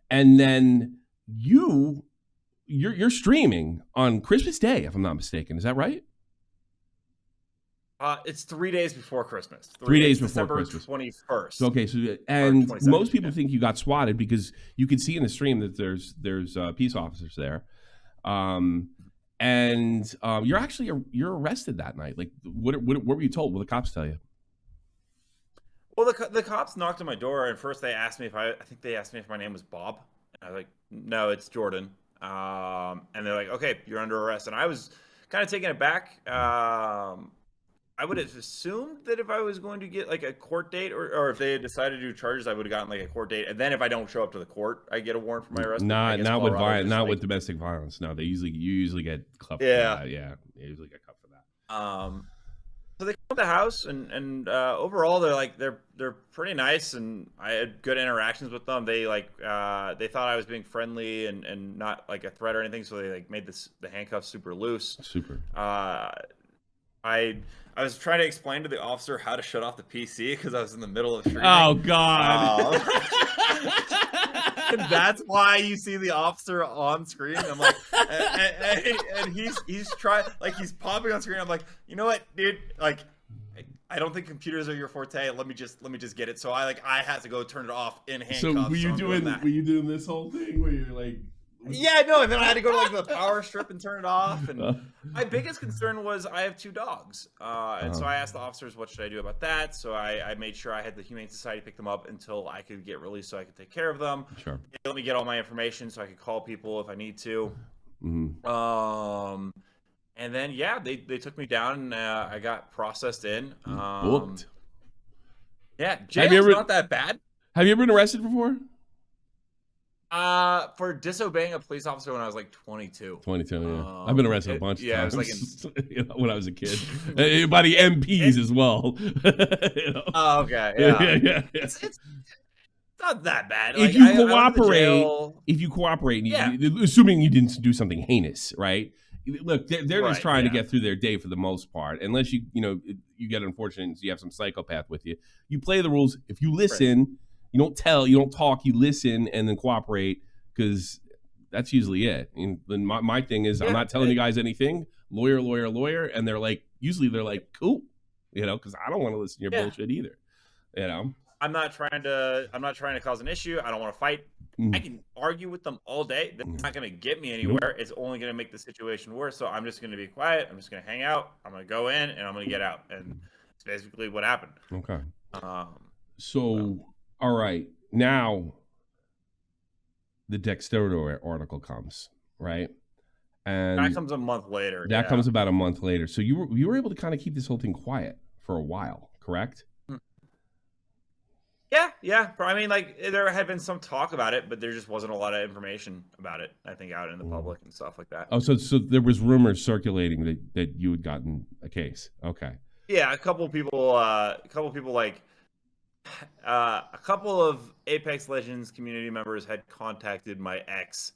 and then you're streaming on Christmas Day, if I'm not mistaken. Is that right? It's 3 days before Christmas. 3 days before December Christmas. 21st. Okay, so and most people think you got swatted because you can see in the stream that there's peace officers there. And you're arrested that night. Like, what were you told? What did the cops tell you? Well, the cops knocked on my door, and first they asked me if I think they asked me if my name was Bob. And I was like, no, it's Jordan. And they're like, okay, you're under arrest. And I was kind of taken aback. I would have assumed that if I was going to get like a court date, or if they had decided to do charges, I would have gotten like a court date, and then if I don't show up to the court, I get a warrant for my arrest. Not with violence, not with domestic violence. No, you usually get cuffed. Yeah, for that. Yeah, you usually get cuffed for that. So they come to the house, and overall they're pretty nice, and I had good interactions with them. They they thought I was being friendly and not like a threat or anything, so they like made the handcuffs super loose. Super. I was trying to explain to the officer how to shut off the PC because I was in the middle of streaming. Oh God. And that's why you see the officer on screen. I'm like, and he's trying, like, he's popping on screen. I'm like, you know what, dude? Like, I don't think computers are your forte. Let me just get it. So I had to go turn it off in handcuffs. So were you doing this whole thing where you're like? Yeah, no, and then I had to go to like the power strip and turn it off. And my biggest concern was I have 2 dogs, and so I asked the officers, what should I do about that? So I made sure I had the Humane Society pick them up until I could get released, so I could take care of them. Sure. They let me get all my information so I could call people if I need to. Mm-hmm. And then yeah, they took me down, and I got processed in. Booked. Yeah, jail's not that bad. Have you ever been arrested before? For disobeying a police officer when I was like 22. 22, yeah. I've been arrested a bunch of times. It was like when I was a kid. By the MPs as well. Oh, okay. Yeah. Yeah. It's not that bad. If you cooperate, assuming you didn't do something heinous, right? Look, they're just trying to get through their day for the most part. Unless you get unfortunate and you have some psychopath with you. You play the rules. If you listen, you don't tell, you don't talk, you listen and then cooperate, because that's usually it. And then my thing is, I'm not telling you guys anything. Lawyer, and they're like, cool, because I don't want to listen to your bullshit either. I'm not trying to cause an issue. I don't want to fight. I can argue with them all day. That's not going to get me anywhere. It's only going to make the situation worse. So I'm just going to be quiet. I'm just going to hang out. I'm going to go in and I'm going to get out. And it's basically what happened. Okay. All right. Now the Dexterity article comes, right? And that comes a month later. That comes about a month later. So you were able to kind of keep this whole thing quiet for a while, correct? Yeah. I mean, like, there had been some talk about it, but there just wasn't a lot of information about it, I think, out in the public and stuff like that. Oh, so there was rumors circulating that you had gotten a case. Okay. Yeah, a couple of Apex Legends community members had contacted my ex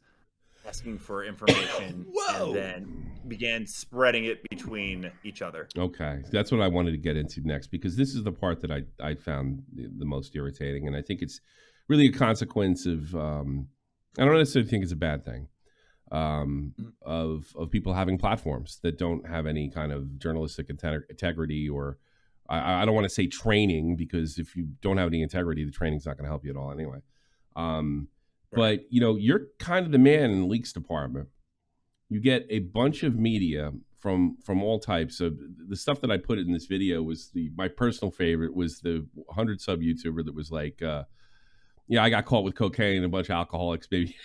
asking for information and then began spreading it between each other. Okay. That's what I wanted to get into next, because this is the part that I found the most irritating, and I think it's really a consequence of I don't necessarily think it's a bad thing, of people having platforms that don't have any kind of journalistic integrity, or I don't want to say training, because if you don't have any integrity, the training's not going to help you at all anyway. But you're kind of the man in the leaks department. You get a bunch of media from all types. Of the stuff that I put in this video was my personal favorite was the 100 sub YouTuber that was like, I got caught with cocaine and a bunch of alcoholics, baby.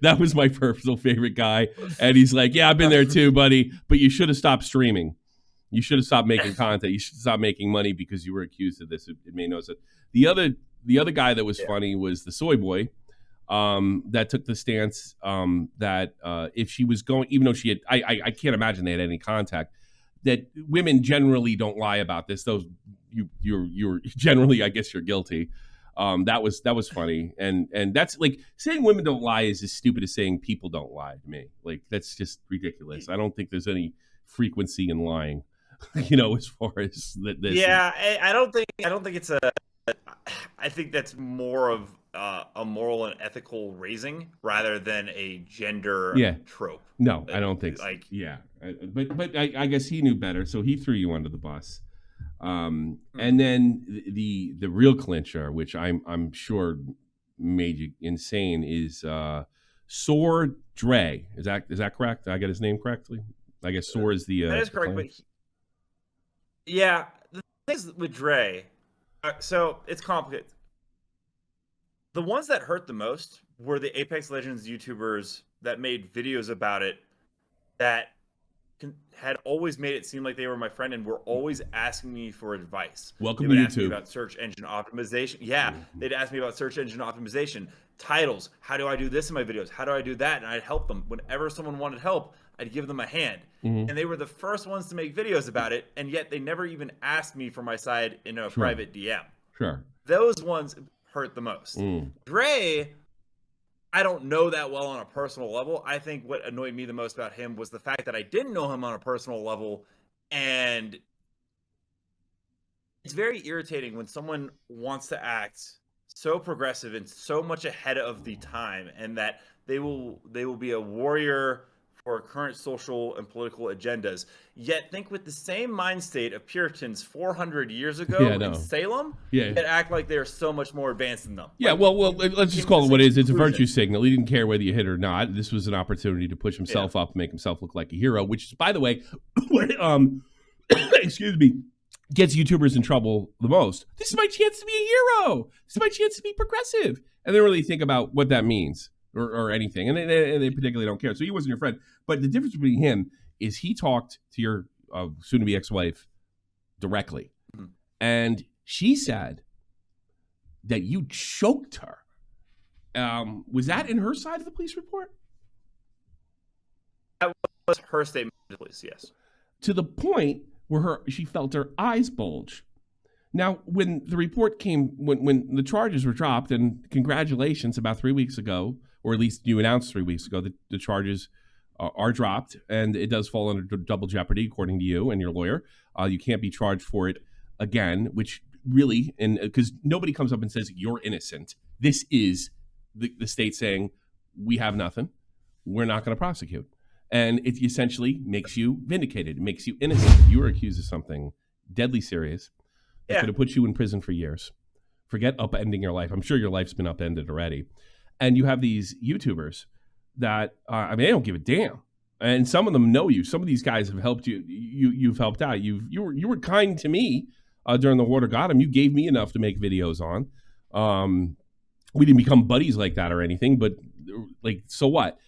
That was my personal favorite guy. And he's like, yeah, I've been there too, buddy, but you should have stopped streaming. You should have stopped making content. You should stop making money because you were accused of this. It made no sense. The other guy that was funny was the soy boy, that took the stance that if she was going, even though she had, I can't imagine they had any contact, that women generally don't lie about this. Those you're generally, I guess, you're guilty. That was funny, and that's like saying women don't lie is as stupid as saying people don't lie to me. Like, that's just ridiculous. I don't think there's any frequency in lying, as far as this. Yeah, I don't think it's I think that's more of a moral and ethical raising rather than a gender trope. No, I don't think so. But I guess he knew better, so he threw you under the bus. And then the real clincher, which I'm sure made you insane, is Soar Dre. Is that correct? Did I get his name correctly? I guess Soar is the. That is correct, but the thing is with Dre. So it's complicated. The ones that hurt the most were the Apex Legends YouTubers that made videos about it that had always made it seem like they were my friend and were always asking me for advice. Welcome they to would ask me YouTube. about search engine optimization. Yeah, they'd ask me about search engine optimization, titles. How do I do this in my videos? How do I do that? And I'd help them. Whenever someone wanted help, I'd give them a hand. And they were the first ones to make videos about it, and yet they never even asked me for my side in a private DM. Sure. Those ones hurt the most. Dre, I don't know that well on a personal level. I think what annoyed me the most about him was the fact that I didn't know him on a personal level, and it's very irritating when someone wants to act so progressive and so much ahead of the time, and that they will be a warrior for current social and political agendas, yet think with the same mind state of Puritans 400 years ago in Salem, yet act like they're so much more advanced than them. Yeah, like, well, let's just call it what it is. It's a virtue signal. He didn't care whether you hit or not. This was an opportunity to push himself up, make himself look like a hero, which is, by the way, excuse me, gets YouTubers in trouble the most. This is my chance to be a hero. This is my chance to be progressive. And they don't really think about what that means or anything. And they particularly don't care. So he wasn't your friend. But the difference between him is he talked to your soon-to-be ex-wife directly. And she said that you choked her. Was that in her side of the police report? That was her statement to the police, yes. To the point where she felt her eyes bulge. Now, when the report came, when the charges were dropped, and congratulations, about 3 weeks ago, or at least you announced 3 weeks ago, that the charges are dropped, and it does fall under double jeopardy, according to you and your lawyer. You can't be charged for it again, which really, and because nobody comes up and says you're innocent. This is the state saying we have nothing. We're not going to prosecute. And it essentially makes you vindicated. It makes you innocent. If you were accused of something deadly serious, it could have put you in prison for years. Forget upending your life. I'm sure your life's been upended already. And you have these YouTubers that, they don't give a damn. And some of them know you. Some of these guys have helped you. You've helped out. You were kind to me during the water got him. You gave me enough to make videos on. We didn't become buddies like that or anything, but like, so what?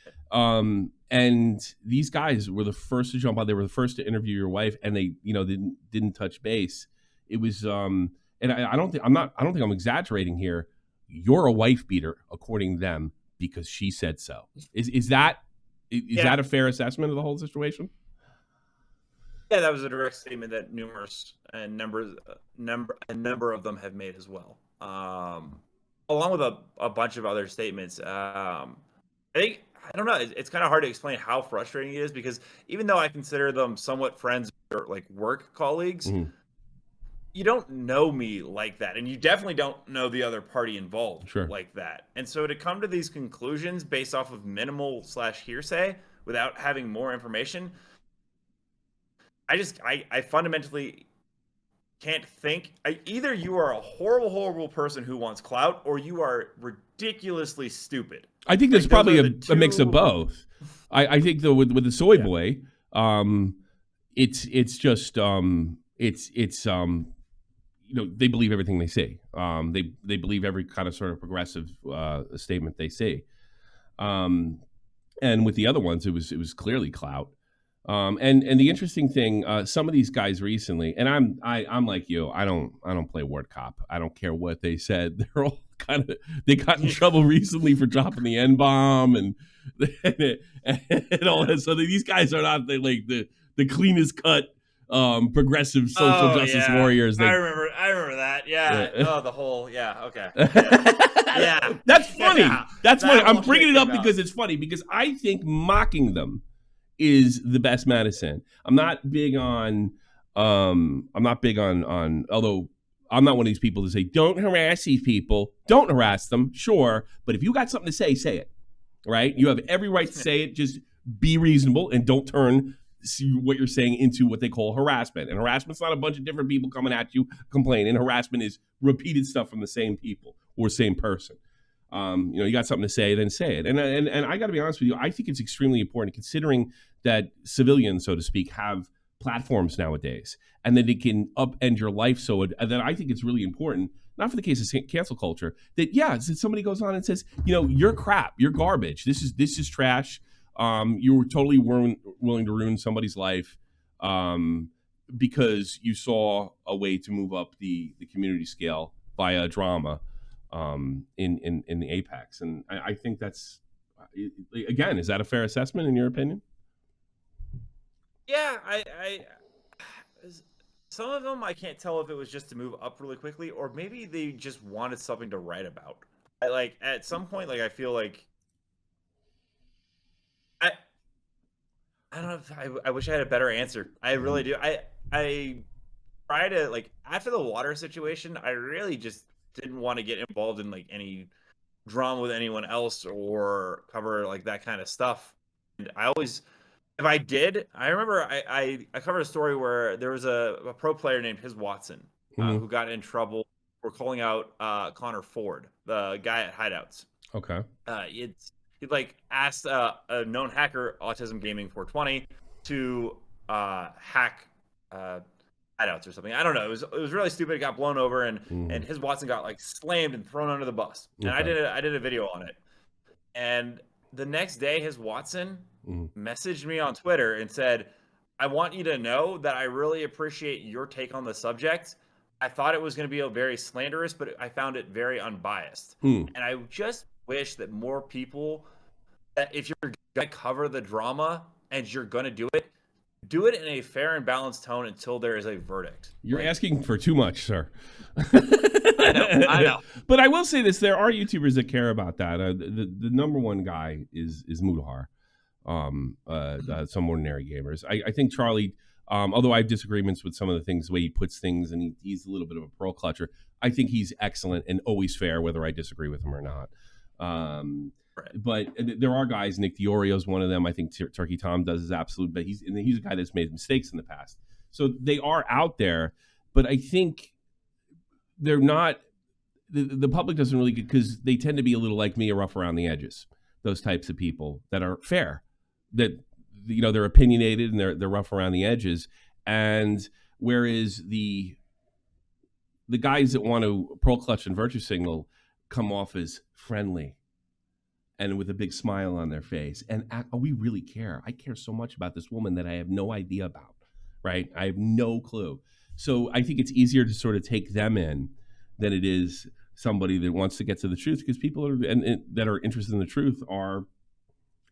And these guys were the first to jump on. They were the first to interview your wife, and they, didn't touch base. It was, and I don't think I'm exaggerating here. You're a wife beater, according to them, because she said so. Is that a fair assessment of the whole situation? Yeah, that was a direct statement that a number of them have made as well, along with a bunch of other statements. I don't know. It's kind of hard to explain how frustrating it is, because even though I consider them somewhat friends or like work colleagues, you don't know me like that. And you definitely don't know the other party involved like that. And so to come to these conclusions based off of minimal / hearsay without having more information, I fundamentally can't think. Either you are a horrible, horrible person who wants clout, or you are ridiculously stupid. I think there's probably a mix of both. I think though with the soy boy, it's just they believe everything they see. They believe every kind of sort of progressive statement they see. And with the other ones, it was clearly clout. And the interesting thing, some of these guys recently, and I'm like you, I don't play word cop. I don't care what they said. They're all they got in trouble recently for dropping the N-bomb and all that. So these guys are not the cleanest cut progressive social justice warriors. I remember that. Yeah. Oh, the whole. Yeah. Okay. Yeah. That's funny. Yeah. That's funny. I'm bringing it up because it's funny, because I think mocking them is the best medicine. I'm not big on although I'm not one of these people to say, don't harass these people. Don't harass them. Sure. But if you got something to say it, right? You have every right to say it. Just be reasonable and don't turn what you're saying into what they call harassment. And harassment's not a bunch of different people coming at you complaining. Harassment is repeated stuff from the same people or same person. You got something to say, then say it. And I got to be honest with you, I think it's extremely important, considering that civilians, so to speak, have platforms nowadays, and that it can upend your life. So that I think it's really important, not for the case of cancel culture, that somebody goes on and says, you're crap, you're garbage, this is trash. You were totally willing to ruin somebody's life because you saw a way to move up the community scale via drama in the Apex. And I think that's, again, is that a fair assessment in your opinion? Yeah, I some of them I can't tell if it was just to move up really quickly or maybe they just wanted something to write about. Like at some point, like I feel like I don't know if I wish I had a better answer. I really do. I try to, like, after the water situation, I really just didn't want to get involved in like any drama with anyone else or cover like that kind of stuff. And I always, if I did, I remember I covered a story where there was a pro player named His Watson who got in trouble for calling out Connor Ford, the guy at Hideouts. Okay. He like asked a known hacker, Autism Gaming 420, to hack Hideouts or something. I don't know. It was really stupid. It got blown over, and His Watson got like slammed and thrown under the bus. And I did a video on it. And the next day, His Watson messaged me on Twitter and said, "I want you to know that I really appreciate your take on the subject. I thought it was going to be very slanderous, but I found it very unbiased." And I just wish that more people, that if you're going to cover the drama and you're going to do it in a fair and balanced tone until there is a verdict. You're asking for too much, sir. I know. But I will say this: there are YouTubers that care about that. The number one guy is Mudahar. Some ordinary gamers. I think Charlie, although I have disagreements with some of the things, the way he puts things, and he's a little bit of a pearl clutcher, I think he's excellent and always fair, whether I disagree with him or not. Right. But there are guys, Nick Diorio's one of them. I think Turkey Tom does his absolute, but he's a guy that's made mistakes in the past. So they are out there, but I think they're not, the public doesn't really get, because they tend to be a little like me, rough around the edges. Those types of people that are fair, that, you know, they're opinionated and they're rough around the edges. And whereas the guys that want to pearl clutch and virtue signal come off as friendly and with a big smile on their face, and we really care. I care so much about this woman that I have no idea about, right? I have no clue. So I think it's easier to sort of take them in than it is somebody that wants to get to the truth, because people that are interested in the truth are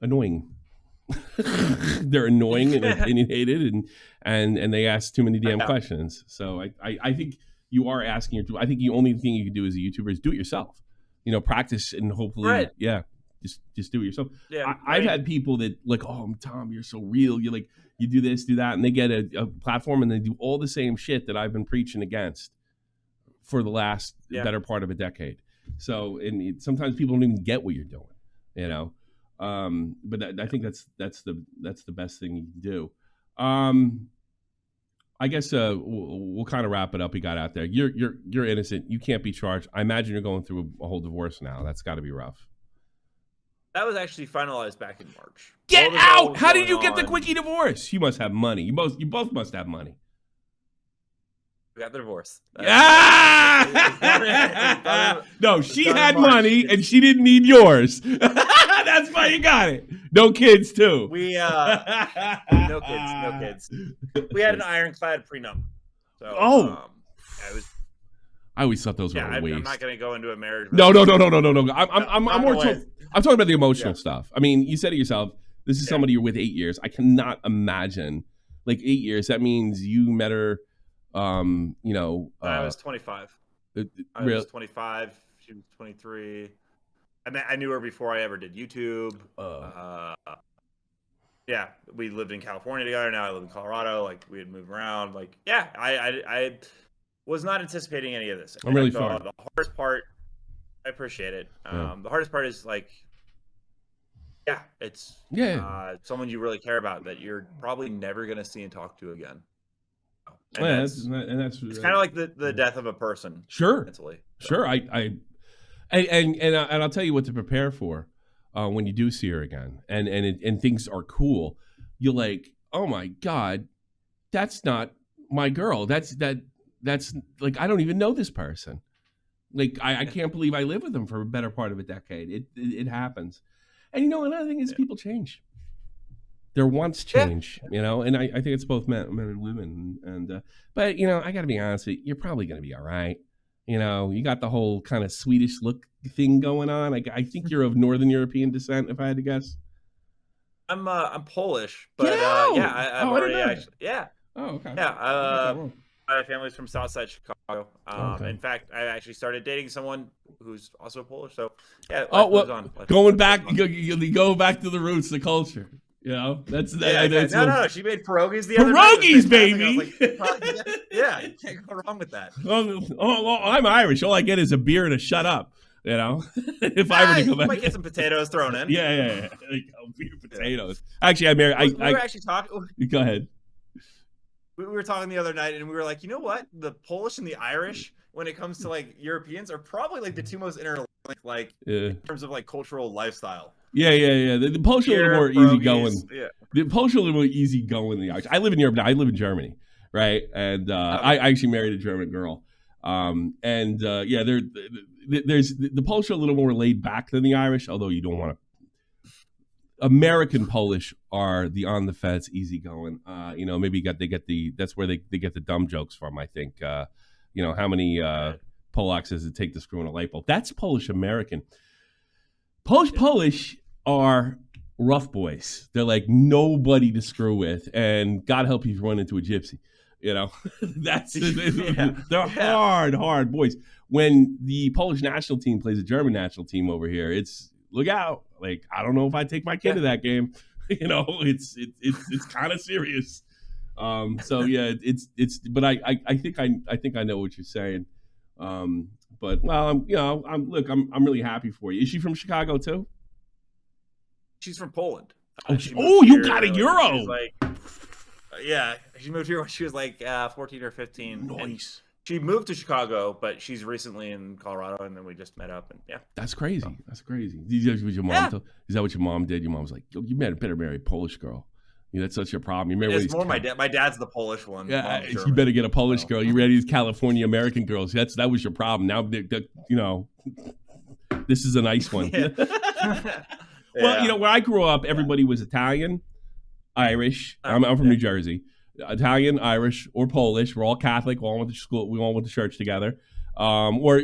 annoying. They're annoying and opinionated, and they ask too many damn questions. So I think you are asking I think the only thing you can do as a YouTuber is do it yourself. You know, practice and hopefully, just do it yourself. Yeah, I've had people that like, "Oh, Tom, you're so real. You like, you do this, do that," and they get a platform and they do all the same shit that I've been preaching against for the last better part of a decade. So, and sometimes people don't even get what you're doing, you know. But I think that's the best thing you can do. I guess we'll kind of wrap it up. We got out there. You're innocent. You can't be charged. I imagine you're going through a whole divorce now. That's got to be rough. That was actually finalized back in March. Get out! How did you get the quickie divorce? You must have money. You both must have money. We got the divorce. No, she had money and she didn't need yours. That's why you got it. No kids too. We no kids. We had an ironclad prenup. So, it was. I always thought those were a waste. I'm not going to go into a marriage. No. I'm talking about the emotional stuff. I mean, you said it yourself. This is somebody you're with 8 years. I cannot imagine, like, 8 years. That means you met her. I was 25. I was 25. She was 23. I knew her before I ever did YouTube. Yeah, we lived in California together. Now I live in Colorado. Like, we had moved around. Like, yeah, I was not anticipating any of this. I'm really sorry. The hardest part, I appreciate it. The hardest part is like, it's someone you really care about that you're probably never going to see and talk to again. And it's kind of like the death of a person. Sure. Mentally. So. Sure. And I'll tell you what to prepare for when you do see her again, and things are cool. You're like, oh my God, that's not my girl. That's like, I don't even know this person. Like, I can't believe I lived with them for a better part of a decade. It happens. And you know, another thing is people change. their wants change, you know, and I think it's both men and women. And but you know, I got to be honest with you, you're probably going to be all right. You know, you got the whole kind of Swedish look thing going on. I think you're of Northern European descent, if I had to guess. I'm Polish, but Get out! yeah, I've Oh, I didn't already know. actually, yeah, Oh, okay. yeah. My family's from Southside Chicago. Okay. In fact, I actually started dating someone who's also Polish. So yeah, Oh, life goes well, on. Life going goes back, on. you go back to the roots, the culture. You know, that's Yeah, that's no. She made pierogies the other night. pierogies, It was fantastic. I was like, yeah, you can't go wrong with that. Oh, I'm Irish. All I get is a beer and a shut up. You know, if I were to go You back, might get some potatoes thrown in. yeah. Like, beer, potatoes. Actually, I married. We were actually talking. Go ahead. We were talking the other night, and we were like, you know what? The Polish and the Irish, when it comes to like Europeans, are probably like the two most interlinked, like in terms of like cultural lifestyle. Yeah. The Polish are a little more easygoing. Yeah. The Polish are a little more easygoing than the Irish. I live in Europe now. I live in Germany, right? And I actually married a German girl. Yeah, there's the Polish are a little more laid back than the Irish, although you don't want to. American Polish are the on the fence, easygoing. You know, maybe that's where they get the dumb jokes from. I think. You know, how many Polacks does it take to screw in a light bulb? That's Polish American. Polish are rough boys. They're like nobody to screw with, and God help you if you run into a gypsy. You know, they're hard boys. When the Polish national team plays a German national team over here, it's look out. Like, I don't know if I take my kid to that game. You know, it's kind of serious. So yeah, but I think I know what you're saying. But well, I'm really happy for you. Is she from Chicago too? She's from Poland. You got a Euro. Yeah, she moved here when she was like 14 or 15. Nice. She moved to Chicago, but she's recently in Colorado, and then we just met up. And yeah, that's crazy. So. That's crazy. Is that what your mom did? Your mom was like, you better marry a Polish girl. Yeah, that's such a problem. It's more my dad. My dad's the Polish one. Yeah, you better get a Polish girl. You ready? These California American girls. That was your problem. Now, you know, this is a nice one. Yeah. Well, you know, where I grew up, everybody was Italian, Irish. I'm from New Jersey. Italian, Irish, or Polish. We're all Catholic. We all went to school. We all went to church together. Or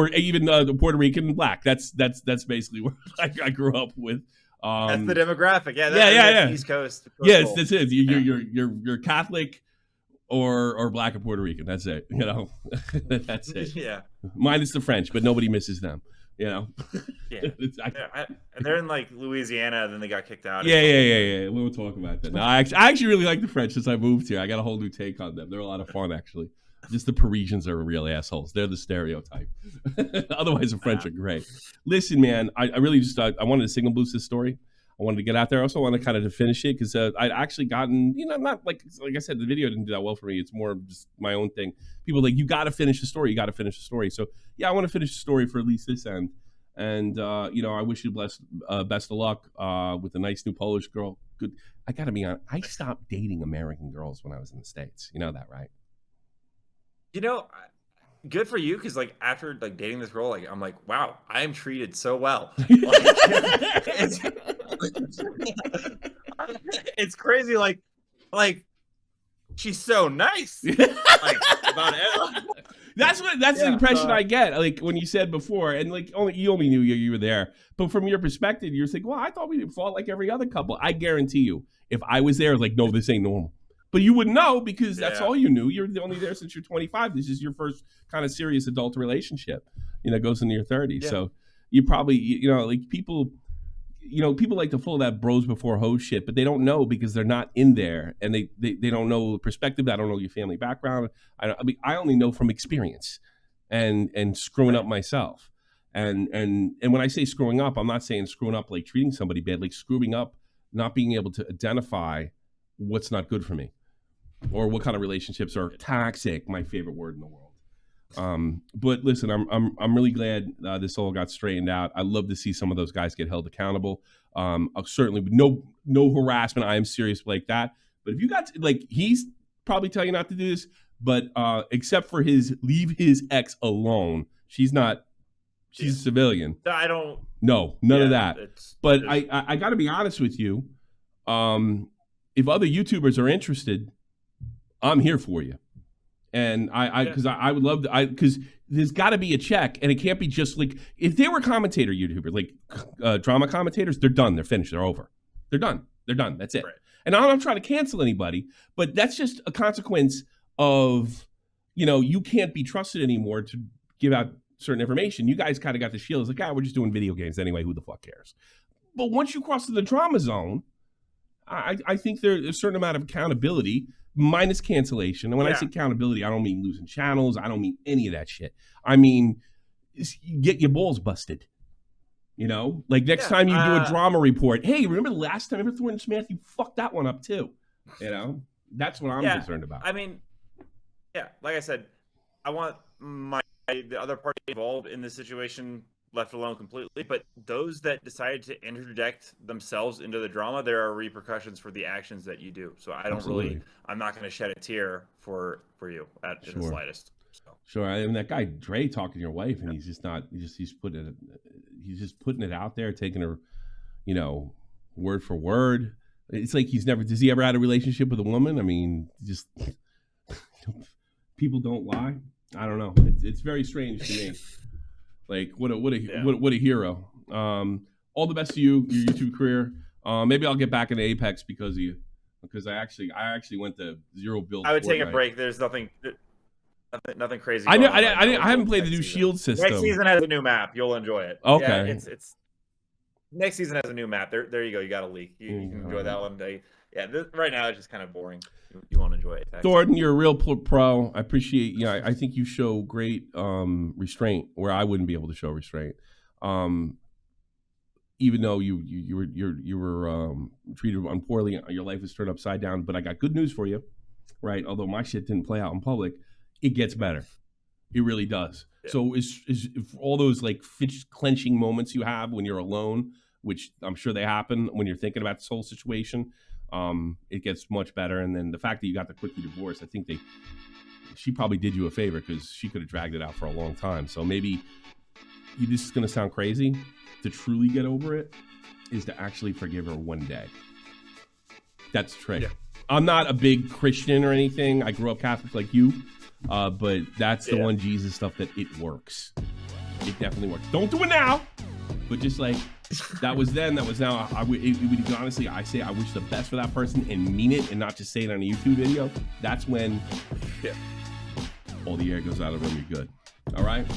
even the Puerto Rican black. That's basically where I grew up with. That's the demographic. Yeah. Yeah. East Coast. Yes, this is. You're Catholic or black or Puerto Rican. That's it. You know, that's it. Yeah. Minus the French, but nobody misses them. You know. Yeah. And they're in like Louisiana, then they got kicked out. Yeah. We won't talk about that. No, I actually really like the French since I moved here. I got a whole new take on them. They're a lot of fun, actually. Just the Parisians are real assholes. They're the stereotype. Otherwise, the French are great. Listen, man, I really just I wanted to signal boost this story. I wanted to get out there. I also wanted to kind of to finish it because I'd actually gotten, you know, not like I said, the video didn't do that well for me. It's more of just my own thing. People are like, you got to finish the story. You got to finish the story. So, yeah, I want to finish the story for at least this end. And, you know, I wish you best of luck with a nice new Polish girl. Good. I got to be honest. I stopped dating American girls when I was in the States. You know that, right? You know, good for you, because like after like dating this girl, like I'm like, wow, I am treated so well. It's crazy. Like she's so nice. Like about it. That's the impression I get. Like when you said before, and like you only knew you were there, but from your perspective, you're thinking, well, I thought we fought like every other couple. I guarantee you, if I was there, I was like, no, this ain't normal. But you wouldn't know because that's all you knew. You're only there since you're 25. This is your first kind of serious adult relationship. You know, goes into your 30s. Yeah. So you probably, you know, like people like to pull that bros before hoes shit, but they don't know because they're not in there and they don't know the perspective. I don't know your family background. I mean, I only know from experience and screwing up myself. And when I say screwing up, I'm not saying screwing up like treating somebody bad, like screwing up, not being able to identify what's not good for me. Or what kind of relationships are toxic? My favorite word in the world. But listen, I'm really glad this all got straightened out. I love to see some of those guys get held accountable. Certainly, no harassment. I am serious like that. But if you got he's probably telling you not to do this, but except for leave his ex alone. She's a civilian. I don't. No, none of that. But I got to be honest with you. If other YouTubers are interested, I'm here for you. And because I would love to, because there's got to be a check, and it can't be just like, if they were commentator YouTubers, like drama commentators, they're done, they're finished, they're over. They're done. That's it. Right. And I'm not trying to cancel anybody, but that's just a consequence of, you can't be trusted anymore to give out certain information. You guys kind of got the shield. It's like, we're just doing video games anyway. Who the fuck cares? But once you cross to the drama zone, I think there's a certain amount of accountability minus cancellation. And when I say accountability, I don't mean losing channels. I don't mean any of that shit. I mean, get your balls busted. Like next time you do a drama report, hey, remember the last time Thordan Smith, you fucked that one up too. That's what I'm concerned about. I mean, like I said, I want the other party involved in this situation left alone completely, but those that decided to interject themselves into the drama, there are repercussions for the actions that you do. So I don't I'm not going to shed a tear for you in the slightest. So. Sure. I mean, that guy Dre talking to your wife, and he's just putting it out there, taking her, word for word. It's like does he ever had a relationship with a woman? I mean, just people don't lie. I don't know. It's very strange to me. Like what a hero. All the best to you, your YouTube career. Maybe I'll get back into Apex because of you. Because I actually went to zero build. I would take a break. There's nothing crazy. I haven't played the new shield system. Next season has a new map. You'll enjoy it. Okay. Yeah, it's next season has a new map. There you go. You got a leak. You can enjoy that one day. Yeah. Right now it's just kind of boring. You won't enjoy it. Thordan, you're a real pro. I appreciate. I think you show great restraint where I wouldn't be able to show restraint. Even though you were treated poorly, your life was turned upside down. But I got good news for you, right? Although my shit didn't play out in public, it gets better. It really does. Yeah. So is all those like fist clenching moments you have when you're alone, which I'm sure they happen when you're thinking about this whole situation. It gets much better, and then the fact that you got the quickly divorce, I think she probably did you a favor because she could have dragged it out for a long time. So maybe this is going to sound crazy. To truly get over it is to actually forgive her one day. That's the trick. Yeah. I'm not a big Christian or anything. I grew up Catholic like you, but that's the one Jesus stuff that it works. It definitely works. Don't do it now, but just like. That was then, that was now. Honestly, I say I wish the best for that person and mean it and not just say it on a YouTube video. That's when all the air goes out of the room. You're good. All right?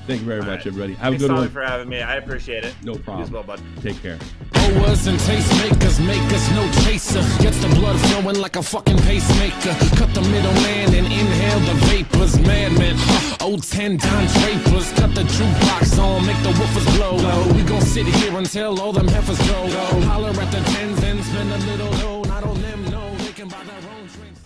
Thank you very much, everybody. Have a good one. Thanks for having me. I appreciate it. No problem. You as well, bud. Take care. Growers and tastemakers make us no chaser. Gets the blood flowing like a fucking pacemaker. Cut the middleman and inhale the vapors. Madman, old 10 Don Drapers. Cut the jukebox on, make the woofers blow. We gon' sit here until all them heifers go. Holler at the tens and spend a little dough. Not all them know they can buy their own drinks.